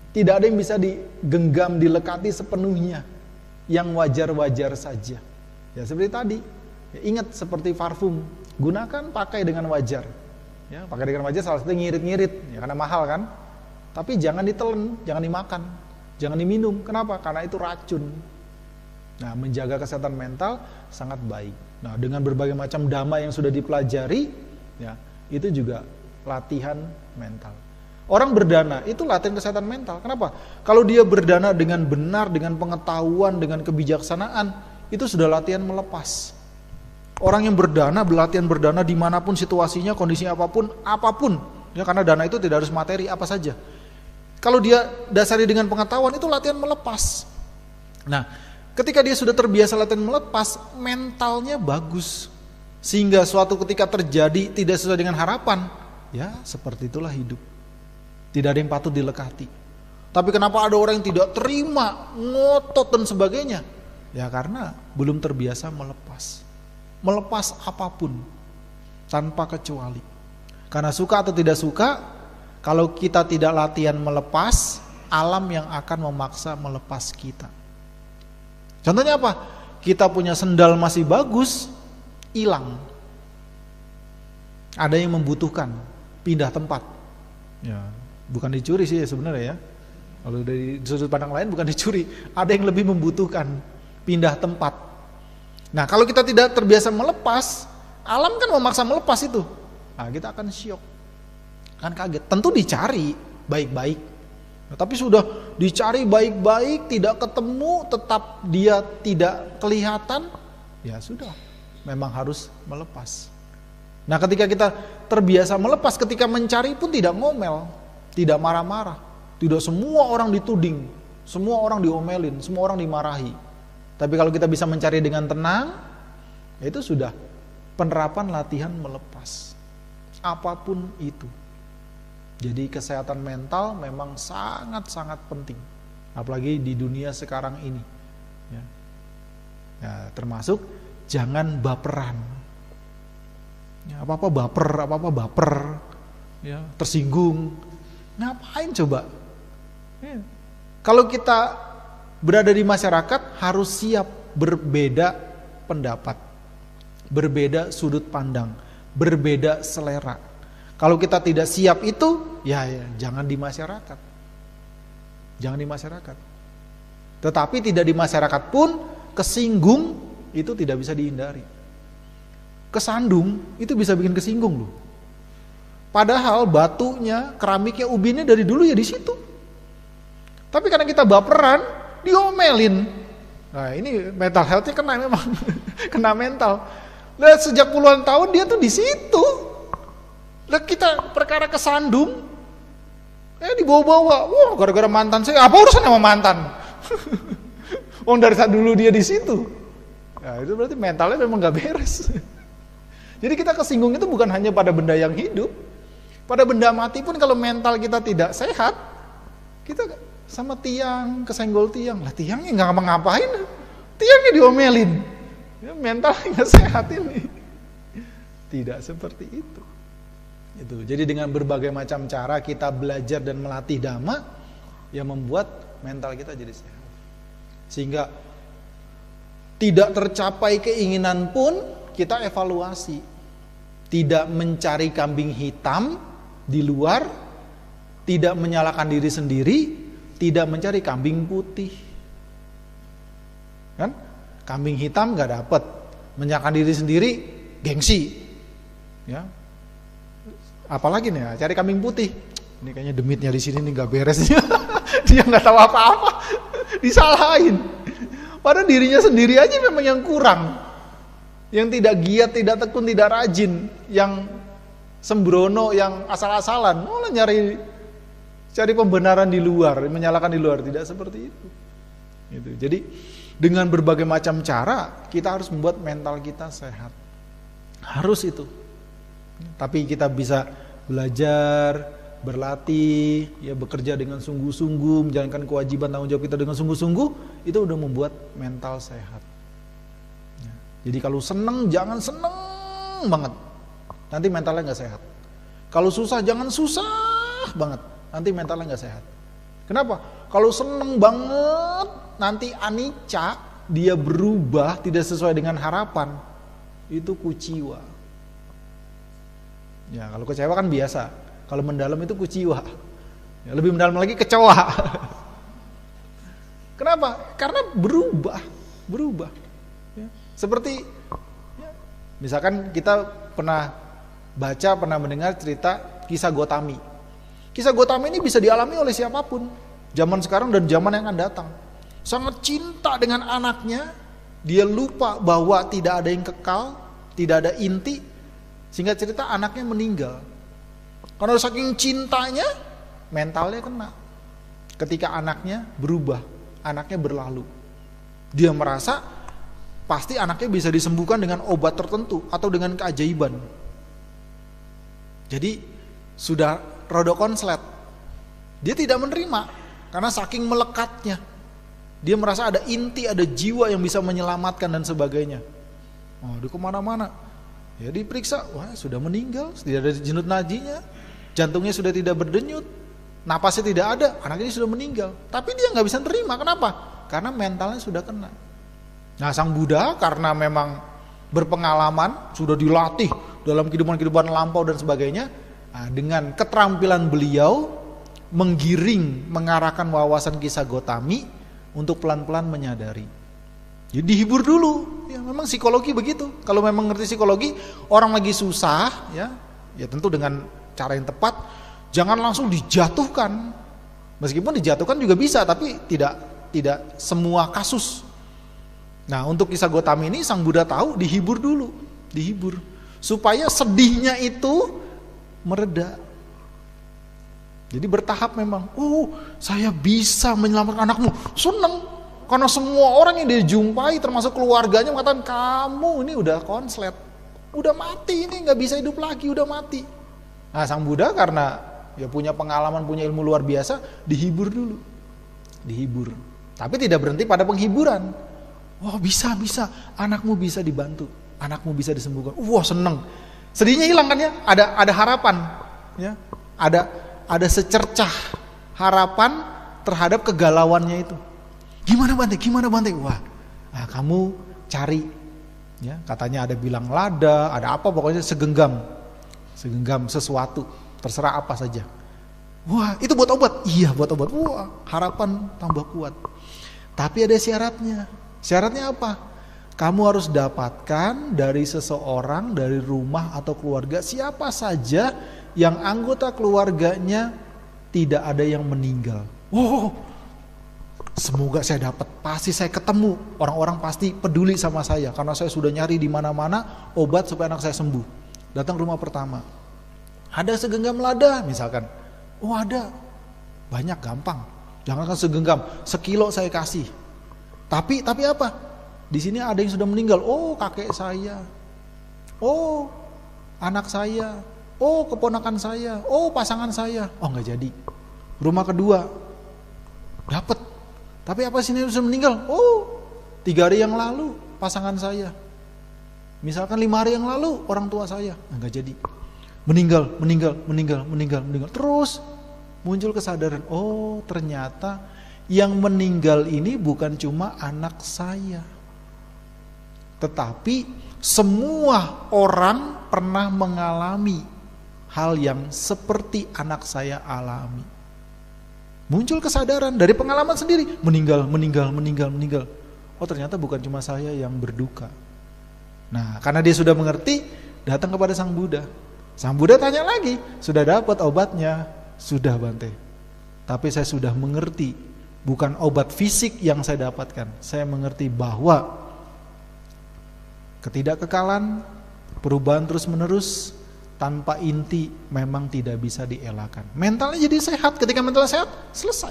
Tidak ada yang bisa digenggam, dilekati sepenuhnya. Yang wajar-wajar saja. Ya seperti tadi. Ya, ingat seperti parfum. Gunakan, pakai dengan wajar. Ya, pakai dengan wajar salah satunya ngirit-ngirit. Ya, karena mahal kan. Tapi jangan ditelan, jangan dimakan, jangan diminum. Kenapa? Karena itu racun. Nah, menjaga kesehatan mental sangat baik. Nah, dengan berbagai macam dhamma yang sudah dipelajari, ya, itu juga latihan mental. Orang berdana itu latihan kesehatan mental. Kenapa? Kalau dia berdana dengan benar, dengan pengetahuan, dengan kebijaksanaan, itu sudah latihan melepas. Orang yang berdana, latihan berdana dimanapun situasinya, kondisinya apapun. Ya, karena dana itu tidak harus materi, apa saja. Kalau dia dasari dengan pengetahuan, itu latihan melepas. Nah, ketika dia sudah terbiasa latihan melepas, mentalnya bagus. Sehingga suatu ketika terjadi tidak sesuai dengan harapan, ya seperti itulah hidup. Tidak ada yang patut dilekati. Tapi kenapa ada orang yang tidak terima, ngotot dan sebagainya? Ya karena belum terbiasa melepas. Melepas apapun tanpa kecuali. Karena suka atau tidak suka, kalau kita tidak latihan melepas, alam yang akan memaksa melepas kita. Contohnya apa? Kita punya sendal masih bagus, hilang. Ada yang membutuhkan pindah tempat. Ya, bukan dicuri sih sebenarnya ya. Kalau dari sudut pandang lain bukan dicuri, ada yang lebih membutuhkan pindah tempat. Nah, kalau kita tidak terbiasa melepas, alam kan memaksa melepas itu. Nah, kita akan syok. Kan kaget. Tentu dicari baik-baik. Nah, tapi sudah dicari baik-baik, tidak ketemu, tetap dia tidak kelihatan, ya sudah. Memang harus melepas. Nah, ketika kita terbiasa melepas, ketika mencari pun tidak ngomel, tidak marah-marah, tidak semua orang dituding, semua orang diomelin, semua orang dimarahi. Tapi kalau kita bisa mencari dengan tenang, itu sudah penerapan latihan melepas. Apapun itu. Jadi kesehatan mental memang sangat-sangat penting, apalagi di dunia sekarang ini. Ya. Ya, termasuk jangan baperan. Ya, apa-apa baper, ya, tersinggung. Ngapain coba? Ya. Kalau kita berada di masyarakat harus siap berbeda pendapat, berbeda sudut pandang, berbeda selera. Kalau kita tidak siap itu, ya jangan di masyarakat. Jangan di masyarakat. Tetapi tidak di masyarakat pun kesinggung itu tidak bisa dihindari. Kesandung itu bisa bikin kesinggung loh. Padahal batunya, keramiknya, ubinnya dari dulu ya di situ. Tapi karena kita baperan, diomelin. Nah, ini mental health-nya kena memang. Kena mental. Lihat sejak puluhan tahun dia tuh di situ. Lah kita perkara kesandung, dibawa-bawa. Wah, gara-gara mantan saya, apa urusan sama mantan? Dari saat dulu dia di situ. Nah, itu berarti mentalnya memang gak beres. Jadi kita kesinggung itu bukan hanya pada benda yang hidup, pada benda mati pun kalau mental kita tidak sehat, kita sama tiang, kesenggol tiang. Lah tiangnya gak ngapa-ngapain, tiangnya diomelin. Ya, mentalnya gak sehat ini. Tidak seperti itu. Jadi dengan berbagai macam cara kita belajar dan melatih dhamma yang membuat mental kita jadi sehat. Sehingga tidak tercapai keinginan pun kita evaluasi. Tidak mencari kambing hitam di luar, tidak menyalahkan diri sendiri, tidak mencari kambing putih. Kan? Kambing hitam gak dapet, menyalahkan diri sendiri gengsi. Ya. Apalagi nih, cari kambing putih. Ini kayaknya demitnya di sini nih gak beres. Dia nggak tahu apa-apa, disalahin. Padahal dirinya sendiri aja memang yang kurang, yang tidak giat, tidak tekun, tidak rajin, yang sembrono, yang asal-asalan. Malah cari pembenaran di luar, menyalahkan di luar. Tidak seperti itu. Gitu. Jadi dengan berbagai macam cara kita harus membuat mental kita sehat. Harus itu. Tapi kita bisa belajar, berlatih, ya bekerja dengan sungguh-sungguh, menjalankan kewajiban tanggung jawab kita dengan sungguh-sungguh, itu udah membuat mental sehat. Ya. Jadi kalau seneng, jangan seneng banget, nanti mentalnya nggak sehat. Kalau susah, jangan susah banget, nanti mentalnya nggak sehat. Kenapa? Kalau seneng banget, nanti anicca, dia berubah tidak sesuai dengan harapan, itu kuciwa. Ya, kalau kecewa kan biasa. Kalau mendalam itu kuciwa. Ya, lebih mendalam lagi kecoa. Kenapa? Karena berubah. Ya. Seperti ya, misalkan kita pernah baca, pernah mendengar cerita kisah Gotami. Kisah Gotami ini bisa dialami oleh siapapun, zaman sekarang dan zaman yang akan datang. Sangat cinta dengan anaknya, dia lupa bahwa tidak ada yang kekal, tidak ada inti, sehingga cerita anaknya meninggal. Karena saking cintanya, mentalnya kena. Ketika anaknya berubah, anaknya berlalu. Dia merasa pasti anaknya bisa disembuhkan dengan obat tertentu atau dengan keajaiban. Jadi sudah rada konslet. Dia tidak menerima karena saking melekatnya. Dia merasa ada inti, ada jiwa yang bisa menyelamatkan dan sebagainya. Oh, dia kemana-mana. Ya diperiksa, wah sudah meninggal, tidak ada jenut nadinya, jantungnya sudah tidak berdenyut, napasnya tidak ada, anak ini sudah meninggal. Tapi dia nggak bisa terima, kenapa? Karena mentalnya sudah kena. Nah, Sang Buddha karena memang berpengalaman, sudah dilatih dalam kehidupan lampau dan sebagainya, nah, dengan keterampilan beliau menggiring, mengarahkan wawasan kisah Gotami untuk pelan-pelan menyadari. Jadi dihibur dulu, ya memang psikologi begitu. Kalau memang ngerti psikologi, orang lagi susah, ya tentu dengan cara yang tepat, jangan langsung dijatuhkan. Meskipun dijatuhkan juga bisa, tapi tidak semua kasus. Nah, untuk kisah Gotami ini Sang Buddha tahu dihibur dulu, dihibur supaya sedihnya itu mereda. Jadi bertahap memang. Oh, saya bisa menyelamatkan anakmu, senang. Karena semua orang yang dia jumpai termasuk keluarganya mengatakan kamu ini udah konslet, udah mati ini, nggak bisa hidup lagi, udah mati. Nah, Sang Buddha karena ya punya pengalaman, punya ilmu luar biasa, dihibur dulu, dihibur. Tapi tidak berhenti pada penghiburan. Wah, bisa, anakmu bisa dibantu, anakmu bisa disembuhkan. Wah, seneng, sedihnya hilang kan ya, ada harapan, ya, ada secercah harapan terhadap kegalauannya itu. Gimana Bante? Wah, nah kamu cari, ya katanya ada bilang lada, ada apa pokoknya segenggam sesuatu, terserah apa saja. Wah, itu buat obat? Iya, buat obat. Wah, harapan tambah kuat. Tapi ada syaratnya. Syaratnya apa? Kamu harus dapatkan dari seseorang, dari rumah atau keluarga, siapa saja yang anggota keluarganya tidak ada yang meninggal. Wow, semoga saya dapat, pasti saya ketemu, orang-orang pasti peduli sama saya karena saya sudah nyari di mana-mana obat supaya anak saya sembuh. Datang rumah pertama, ada segenggam lada misalkan. Oh ada, banyak, gampang. Jangankan segenggam, sekilo saya kasih. Tapi apa? Di sini ada yang sudah meninggal. Oh kakek saya, oh anak saya, oh keponakan saya, oh pasangan saya. Oh nggak jadi. Rumah kedua, dapat. Tapi apa sih ini sudah meninggal? Oh, 3 hari yang lalu pasangan saya. Misalkan 5 hari yang lalu orang tua saya. Enggak jadi. Meninggal. Terus muncul kesadaran, oh ternyata yang meninggal ini bukan cuma anak saya. Tetapi semua orang pernah mengalami hal yang seperti anak saya alami. Muncul kesadaran dari pengalaman sendiri, meninggal. Oh ternyata bukan cuma saya yang berduka. Nah, karena dia sudah mengerti, datang kepada Sang Buddha. Sang Buddha tanya lagi, sudah dapat obatnya? Sudah Bante. Tapi saya sudah mengerti, bukan obat fisik yang saya dapatkan. Saya mengerti bahwa ketidakkekalan, perubahan terus-menerus, tanpa inti memang tidak bisa dielakkan. Mentalnya jadi sehat, ketika mentalnya sehat, selesai.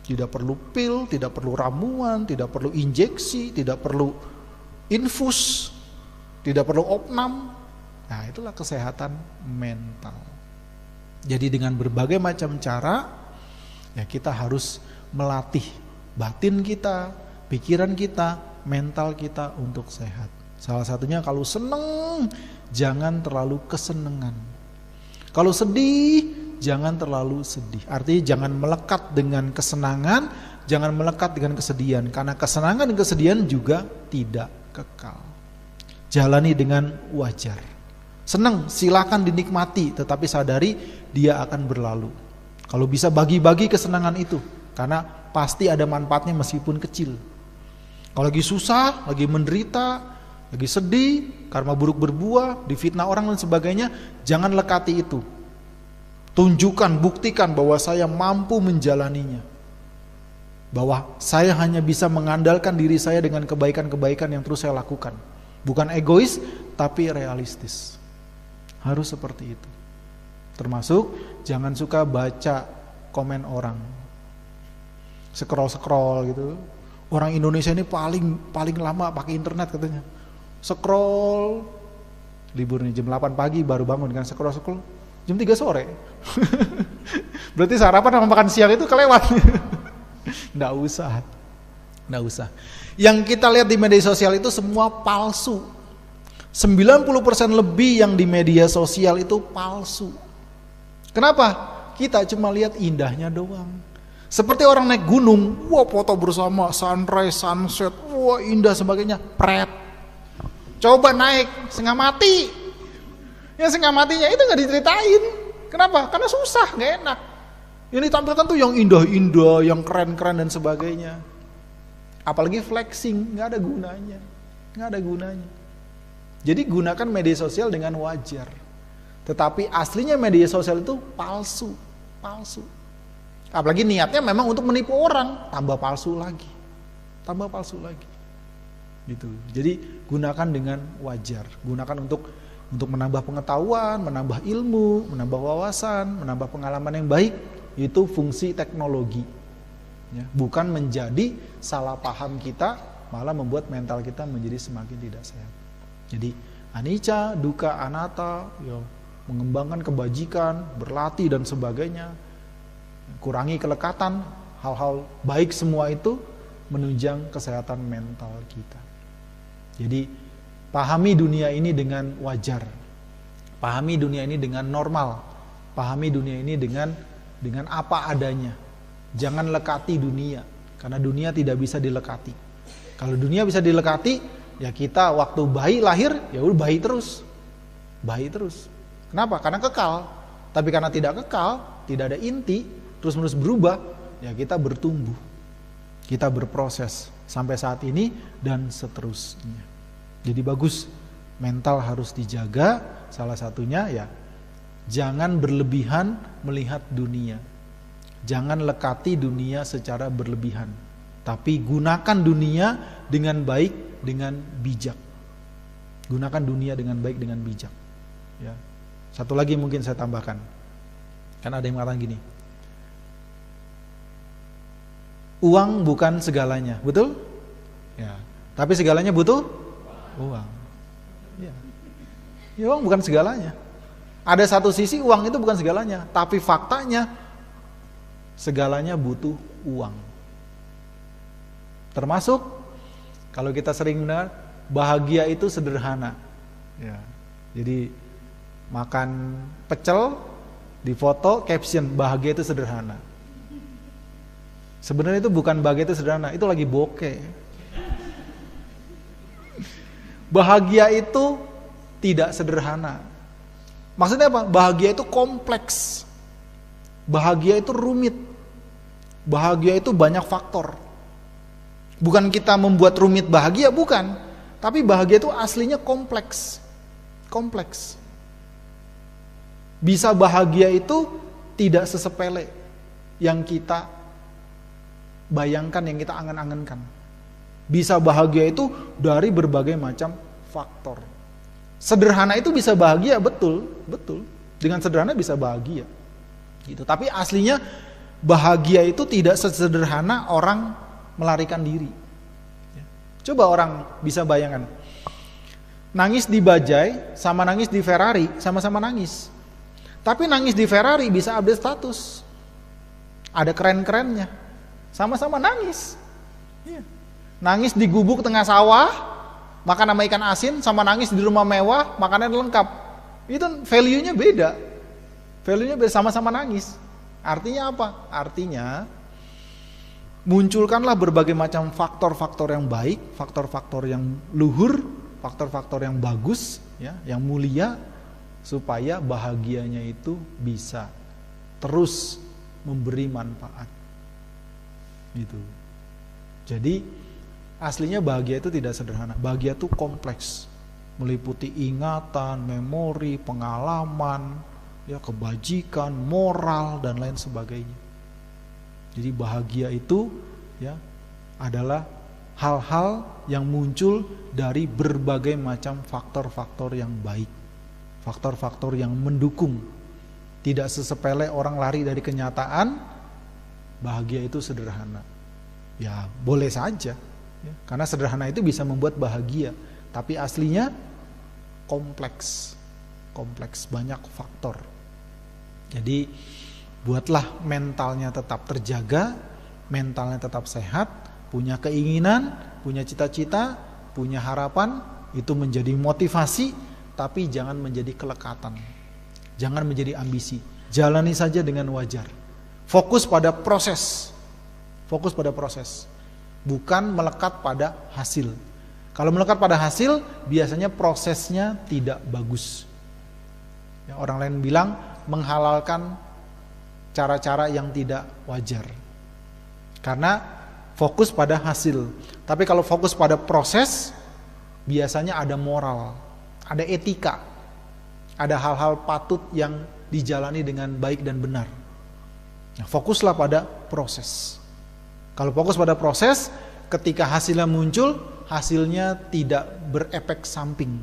Tidak perlu pil, tidak perlu ramuan, tidak perlu injeksi, tidak perlu infus, tidak perlu opnam. Nah itulah kesehatan mental. Jadi dengan berbagai macam cara, ya kita harus melatih batin kita, pikiran kita, mental kita untuk sehat. Salah satunya kalau seneng, jangan terlalu kesenengan. Kalau sedih, jangan terlalu sedih. Artinya jangan melekat dengan kesenangan, jangan melekat dengan kesedihan. Karena kesenangan dan kesedihan juga tidak kekal. Jalani dengan wajar. Senang, silakan dinikmati, tetapi sadari dia akan berlalu. Kalau bisa bagi-bagi kesenangan itu, karena pasti ada manfaatnya meskipun kecil. Kalau lagi susah, lagi menderita, lagi sedih, karma buruk berbuah, difitnah orang dan sebagainya, jangan lekati itu. Tunjukkan, buktikan bahwa saya mampu menjalaninya. Bahwa saya hanya bisa mengandalkan diri saya dengan kebaikan-kebaikan yang terus saya lakukan. Bukan egois, tapi realistis. Harus seperti itu. Termasuk jangan suka baca komen orang. Scroll gitu. Orang Indonesia ini paling lama pakai internet katanya. Scroll, liburnya jam 8 pagi baru bangun kan, scroll jam 3 sore. Berarti sarapan sama makan siang itu kelewat. Nggak usah. Yang kita lihat di media sosial itu semua palsu. 90% lebih yang di media sosial itu palsu. Kenapa? Kita cuma lihat indahnya doang. Seperti orang naik gunung, wah foto bersama, sunrise, sunset, wah indah sebagainya, pret. Coba naik, setengah mati. Yang setengah matinya itu gak diceritain. Kenapa? Karena susah, gak enak. Yang ditampilkan tuh yang indah-indah, yang keren-keren dan sebagainya. Apalagi flexing, gak ada gunanya. Jadi gunakan media sosial dengan wajar. Tetapi aslinya media sosial itu palsu. Apalagi niatnya memang untuk menipu orang, tambah palsu lagi. Gitu. Jadi gunakan dengan wajar. Gunakan untuk menambah pengetahuan, menambah ilmu, menambah wawasan, menambah pengalaman yang baik. Itu fungsi teknologi. Ya, bukan menjadi salah paham kita, malah membuat mental kita menjadi semakin tidak sehat. Jadi anicca, dukkha, anatta, mengembangkan kebajikan, berlatih dan sebagainya, kurangi kelekatan, hal-hal baik semua itu menunjang kesehatan mental kita. Jadi pahami dunia ini dengan wajar, pahami dunia ini dengan normal, pahami dunia ini dengan apa adanya. Jangan lekati dunia, karena dunia tidak bisa dilekati. Kalau dunia bisa dilekati, ya kita waktu bayi lahir, ya udah bayi terus. Kenapa? Karena kekal. Tapi karena tidak kekal, tidak ada inti, terus-menerus berubah, ya kita bertumbuh, kita berproses sampai saat ini dan seterusnya. Jadi bagus, mental harus dijaga. Salah satunya ya, jangan berlebihan melihat dunia. Jangan lekati dunia secara berlebihan, tapi gunakan dunia dengan baik, dengan bijak. Gunakan dunia dengan baik, dengan bijak. Ya. Satu lagi mungkin saya tambahkan, karena ada yang mengatakan gini, uang bukan segalanya, betul? Ya. Tapi segalanya butuh uang. Ya, uang bukan segalanya. Ada satu sisi uang itu bukan segalanya, tapi faktanya segalanya butuh uang. Termasuk kalau kita sering dengar, bahagia itu sederhana. Ya. Jadi makan pecel, di foto caption bahagia itu sederhana. Sebenarnya itu bukan bahagia itu sederhana, itu lagi bokeh. Bahagia itu tidak sederhana. Maksudnya apa? Bahagia itu kompleks. Bahagia itu rumit. Bahagia itu banyak faktor. Bukan kita membuat rumit bahagia, bukan. Tapi bahagia itu aslinya kompleks. Kompleks. Bisa bahagia itu tidak sesepele yang kita bayangkan, yang kita angan-angankan. Bisa bahagia itu dari berbagai macam faktor. Sederhana itu bisa bahagia, betul. Dengan sederhana bisa bahagia. Gitu. Tapi aslinya bahagia itu tidak sesederhana orang melarikan diri. Coba orang bisa bayangkan, nangis di Bajaj sama nangis di Ferrari, sama-sama nangis. Tapi nangis di Ferrari bisa update status, ada keren-kerennya, sama-sama nangis. Nangis di gubuk tengah sawah, makan sama ikan asin, sama nangis di rumah mewah, makanan lengkap. Itu value-nya beda. Value-nya beda, sama-sama nangis. Artinya apa? Artinya munculkanlah berbagai macam faktor-faktor yang baik, faktor-faktor yang luhur, faktor-faktor yang bagus, ya, yang mulia, supaya bahagianya itu bisa terus memberi manfaat. Gitu. Jadi aslinya bahagia itu tidak sederhana. Bahagia itu kompleks, meliputi ingatan, memori, pengalaman, ya, kebajikan, moral dan lain sebagainya. Jadi bahagia itu ya adalah hal-hal yang muncul dari berbagai macam faktor-faktor yang baik, faktor-faktor yang mendukung. Tidak sesepele orang lari dari kenyataan. Bahagia itu sederhana. Ya boleh saja, ya. Karena sederhana itu bisa membuat bahagia, tapi aslinya kompleks, banyak faktor. Jadi buatlah mentalnya tetap terjaga, mentalnya tetap sehat, punya keinginan, punya cita-cita, punya harapan, itu menjadi motivasi, tapi jangan menjadi kelekatan, jangan menjadi ambisi. Jalani saja dengan wajar. Fokus pada proses, bukan melekat pada hasil. Kalau melekat pada hasil, biasanya prosesnya tidak bagus. Ya, orang lain bilang menghalalkan cara-cara yang tidak wajar. Karena fokus pada hasil. Tapi kalau fokus pada proses, biasanya ada moral, ada etika, ada hal-hal patut yang dijalani dengan baik dan benar. Nah, fokuslah pada proses. Kalau fokus pada proses, ketika hasilnya muncul, hasilnya tidak berefek samping.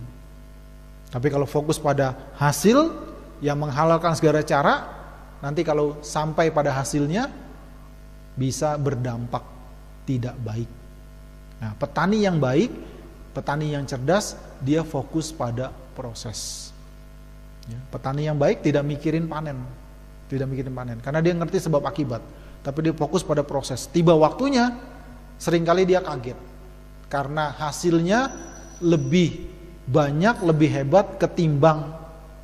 Tapi kalau fokus pada hasil yang menghalalkan segala cara, nanti kalau sampai pada hasilnya bisa berdampak tidak baik. Nah, petani yang baik, petani yang cerdas, dia fokus pada proses. Ya, petani yang baik tidak mikirin panen, karena dia ngerti sebab akibat, tapi dia fokus pada proses. Tiba waktunya, seringkali dia kaget, karena hasilnya lebih banyak, lebih hebat ketimbang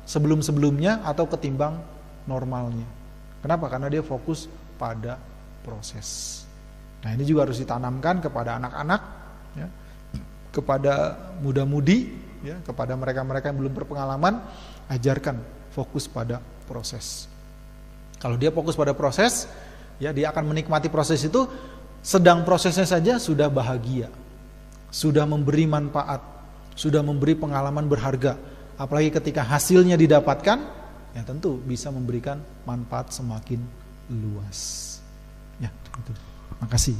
sebelum-sebelumnya atau ketimbang normalnya. Kenapa? Karena dia fokus pada proses. Nah, ini juga harus ditanamkan kepada anak-anak, ya, kepada muda-mudi, ya, kepada mereka-mereka yang belum berpengalaman, ajarkan fokus pada proses. Kalau dia fokus pada proses, ya, dia akan menikmati proses itu. Sedang prosesnya saja sudah bahagia, sudah memberi manfaat, sudah memberi pengalaman berharga. Apalagi ketika hasilnya didapatkan, ya tentu bisa memberikan manfaat semakin luas. Ya, itu. Makasih.